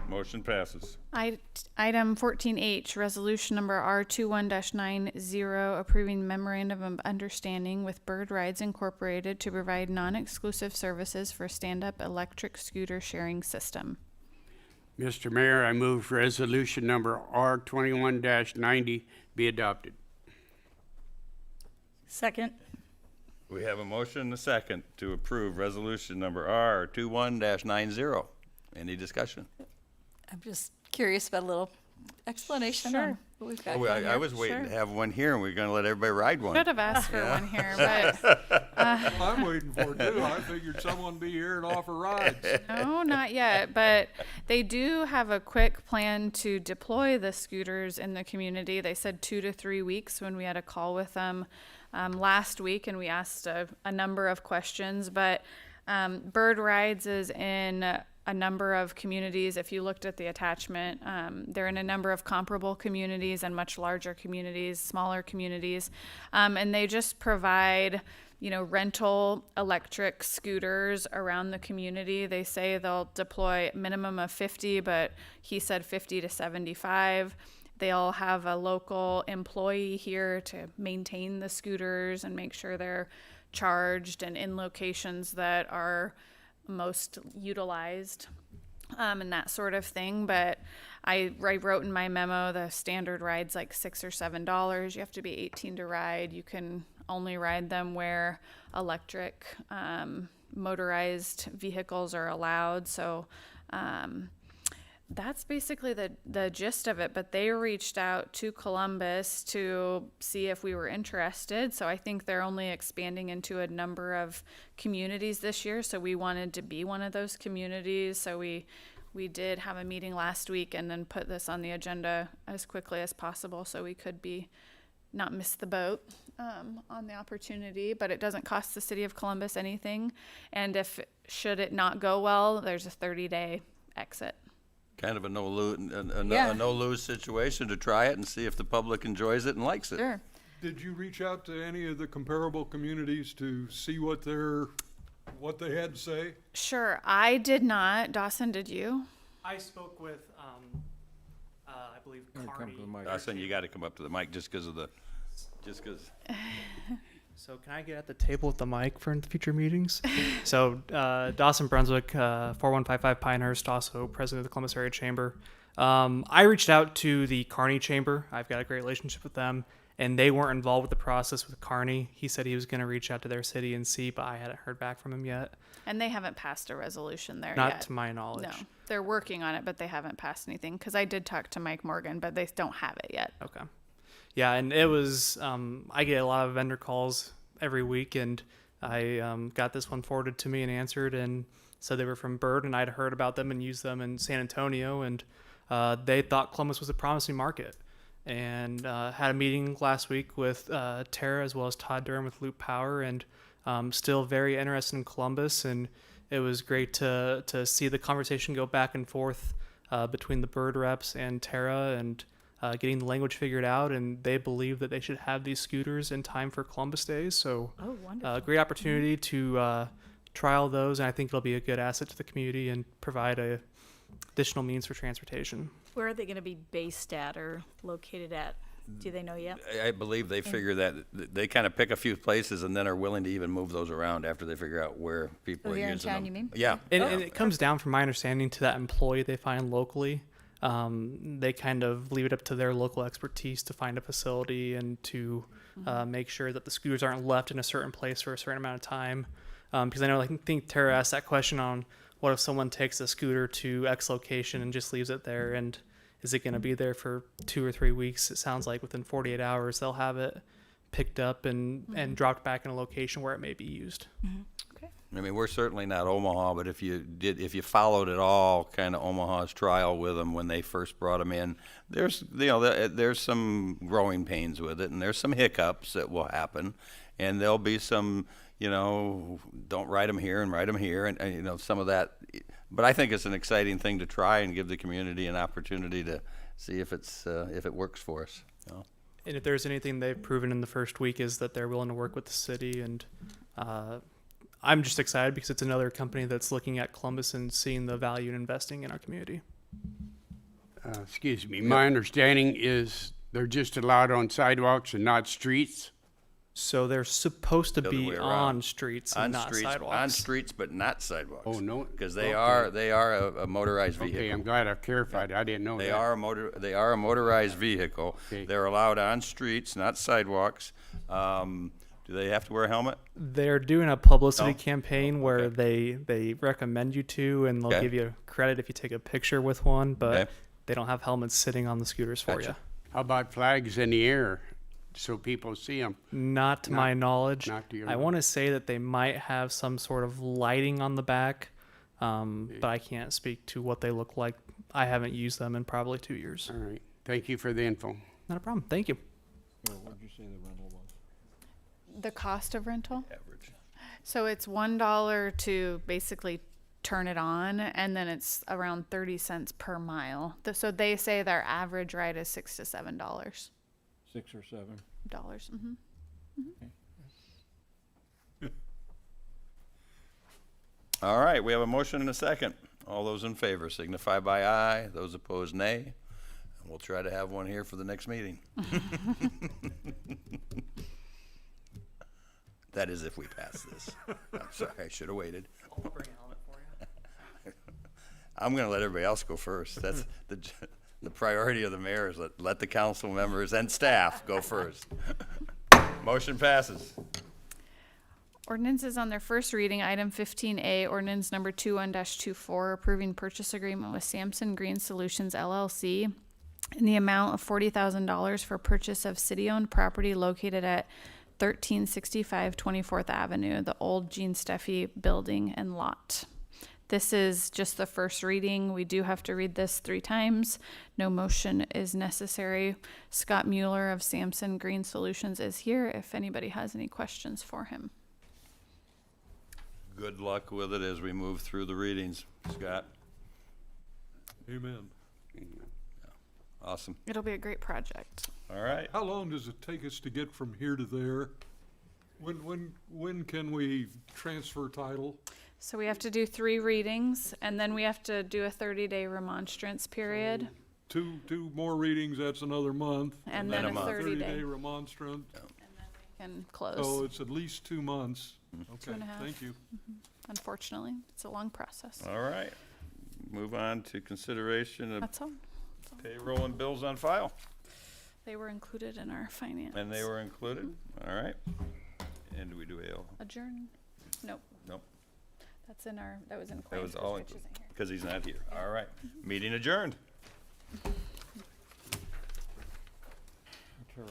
S1: Motion passes.
S5: Item 14H, resolution number R21-90, approving memorandum of understanding with Bird Rides Incorporated to provide non-exclusive services for stand-up electric scooter sharing system.
S4: Mr. Mayor, I move resolution number R21-90 be adopted.
S3: Second.
S1: We have a motion and a second to approve resolution number R21-90. Any discussion?
S3: I'm just curious about a little explanation
S5: Sure.
S3: on
S5: We've got
S1: Oh,
S5: one
S1: I
S5: here.
S1: was waiting to
S5: Sure.
S1: have one here, and we are going to let everybody ride one.
S5: Should have asked for one here, but
S7: I'm waiting for it too. I figured someone would be here and offer rides.
S5: no, not yet. But they do have a quick plan to deploy the scooters in the community. They said 2 to 3 weeks when we had a call with them last week, and we asked a number of questions. But Bird Rides is in a number of communities. If you looked at the attachment, they're in a number of comparable communities and much larger communities, smaller communities. And they just provide, rental electric scooters around the community. They say they'll deploy a minimum of 50, but he said 50 to 75. They'll have a local employee here to maintain the scooters and make sure they're charged and in locations that are most utilized, and that sort of thing. But I wrote in my memo the standard ride's like $6 or $7. You have to be 18 to ride. You can only ride them where electric motorized vehicles are allowed. So that's basically the gist of it. But they reached out to Columbus to see if we were interested. So I think they're only expanding into a number of communities this year. So we wanted to be one of those communities. So we did have a meeting last week and then put this on the agenda as quickly as possible so we could not miss the boat on the opportunity. But it doesn't cost the city of Columbus anything. And should it not go well, there's a 30-day exit.
S1: Kind of a no-lose situation to try it and see if the public enjoys it and likes it.
S5: Sure.
S7: Did you reach out to any of the comparable communities to see what they had to say?
S5: Sure. I did not. Dawson, did you?
S11: I spoke with, I believe, Carney.
S1: Dawson, you got to come up to the mic just because.
S11: So can I get at the table with the mic for future meetings? So Dawson Brunswick, 4155 Pinehurst, also president of the Columbus Area Chamber. I reached out to the Kearney Chamber. I've got a great relationship with them, and they weren't involved with the process with Kearney. He said he was going to reach out to their city and see, but I hadn't heard back from him yet.
S5: And they haven't passed a resolution there yet.
S11: Not to my knowledge.
S5: No, they're working on it, but they haven't passed anything. Because I did talk to Mike Morgan, but they don't have it yet.
S11: Okay. Yeah, and it was, I get a lot of vendor calls every week, and I got this one forwarded to me and answered, and said they were from Bird, and I'd heard about them and used them in San Antonio, and they thought Columbus was a promising market. And had a meeting last week with Tara as well as Todd Durham with Loop Power, and still very interested in Columbus, and it was great to see the conversation go back and forth between the Bird reps and Tara, and getting the language figured out, and they believe that they should have these scooters in time for Columbus Day. So great opportunity to trial those, and I think it'll be a good asset to the community and provide additional means for transportation.
S3: Where are they going to be based at or located at? Do they know yet?
S1: I believe they figure that they kind of pick a few places and then are willing to even move those around after they figure out where people are
S2: here in
S1: using
S2: town,
S1: them.
S2: you mean?
S1: Yeah.
S11: And it comes down, from my understanding, to that employee they find locally. They kind of leave it up to their local expertise to find a facility and to make sure that the scooters aren't left in a certain place for a certain amount of time. Because I know, I think Tara asked that question on what if someone takes a scooter to X location and just leaves it there, and is it going to be there for 2 or 3 weeks? It sounds like within 48 hours they'll have it picked up and dropped back in a location where it may be used.
S3: Okay.
S1: I mean, we're certainly not Omaha, but if you followed at all kind of Omaha's trial with them when they first brought them in, there's some growing pains with it, and there's some hiccups that will happen, and there'll be some, don't ride them here and ride them here, and some of that. But I think it's an exciting thing to try and give the community an opportunity to see if it works for us.
S11: And if there's anything they've proven in the first week is that they're willing to work with the city, and I'm just excited because it's another company that's looking at Columbus and seeing the value in investing in our community.
S4: Excuse me. My understanding is they're just allowed on sidewalks and not streets.
S11: So they're supposed to
S1: The other
S11: be
S1: way
S11: on
S1: around.
S11: streets and not sidewalks.
S1: On streets, but not sidewalks.
S4: Oh, no.
S1: Because they are a motorized vehicle.
S4: Okay, I'm glad I've clarified. I didn't know
S1: They
S4: that.
S1: are a motorized vehicle.
S4: Okay.
S1: They're allowed on streets, not sidewalks. Do they have to wear a helmet?
S11: They're doing a publicity
S1: No?
S11: campaign where they recommend you to, and they'll
S1: Okay.
S11: give you credit if you take a picture with one, but
S1: Okay.
S11: they don't have helmets sitting on the scooters for
S1: Gotcha.
S4: How about flags in the air so people see them?
S11: Not to my knowledge.
S4: not to your
S11: I want to say that they might have some sort of lighting on the back, but I can't speak to what they look like. I haven't used them in probably 2 years.
S4: All right. Thank you for the info.
S11: Not a problem. Thank you.
S7: What did you say the rental was?
S5: The cost of rental?
S1: Average.
S5: So it's $1 to basically turn it on, and then it's around 30 cents per mile. So they say their average ride is $6 to $7.
S7: 6 or 7?
S1: All right, we have a motion and a second. All those in favor signify by aye. Those opposed, nay. And we'll try to have one here for the next meeting. That is if we pass this. I'm sorry, I should have waited.
S11: I'll bring a helmet for you.
S1: I'm going to let everybody else go first. That's the priority of the mayor is let the council members and staff go first. Motion passes.
S5: Ordinances on their first reading, item 15A, ordinance number 21-24, approving purchase agreement with Sampson Green Solutions LLC in the amount of $40,000 for purchase of city-owned property located at 1365 24th Avenue, the old Gene Steffi building and lot. This is just the first reading. We do have to read this 3 times. No motion is necessary. Scott Mueller of Sampson Green Solutions is here if anybody has any questions for him.
S1: Good luck with it as we move through the readings. Scott?
S8: Amen.
S1: Awesome.
S5: It'll be a great project.
S1: All right.
S8: How long does it take us to get from here to there? When can we transfer title?
S5: So we have to do 3 readings, and then we have to do a 30-day remonstrance period,
S8: Two more readings, that's another month.
S5: and then a
S1: Minimum.
S5: 30-day,
S8: 30-day remonstrant.
S5: and
S8: So
S5: close,
S8: it's at least 2 months. Okay,
S5: 2.5.
S8: thank you.
S5: unfortunately. It's a long process.
S1: All right. Move on to consideration of
S5: That's all.
S1: payroll and bills on file.
S5: They were included in our finance.
S1: And they were included? All right. And do we do AL?
S5: Adjourn? Nope.
S1: Nope.
S5: That's in our, that was in
S1: That
S5: claims,
S1: was all
S5: which isn't here.
S1: because he's not here. All right. Meeting adjourned.
S7: Tara.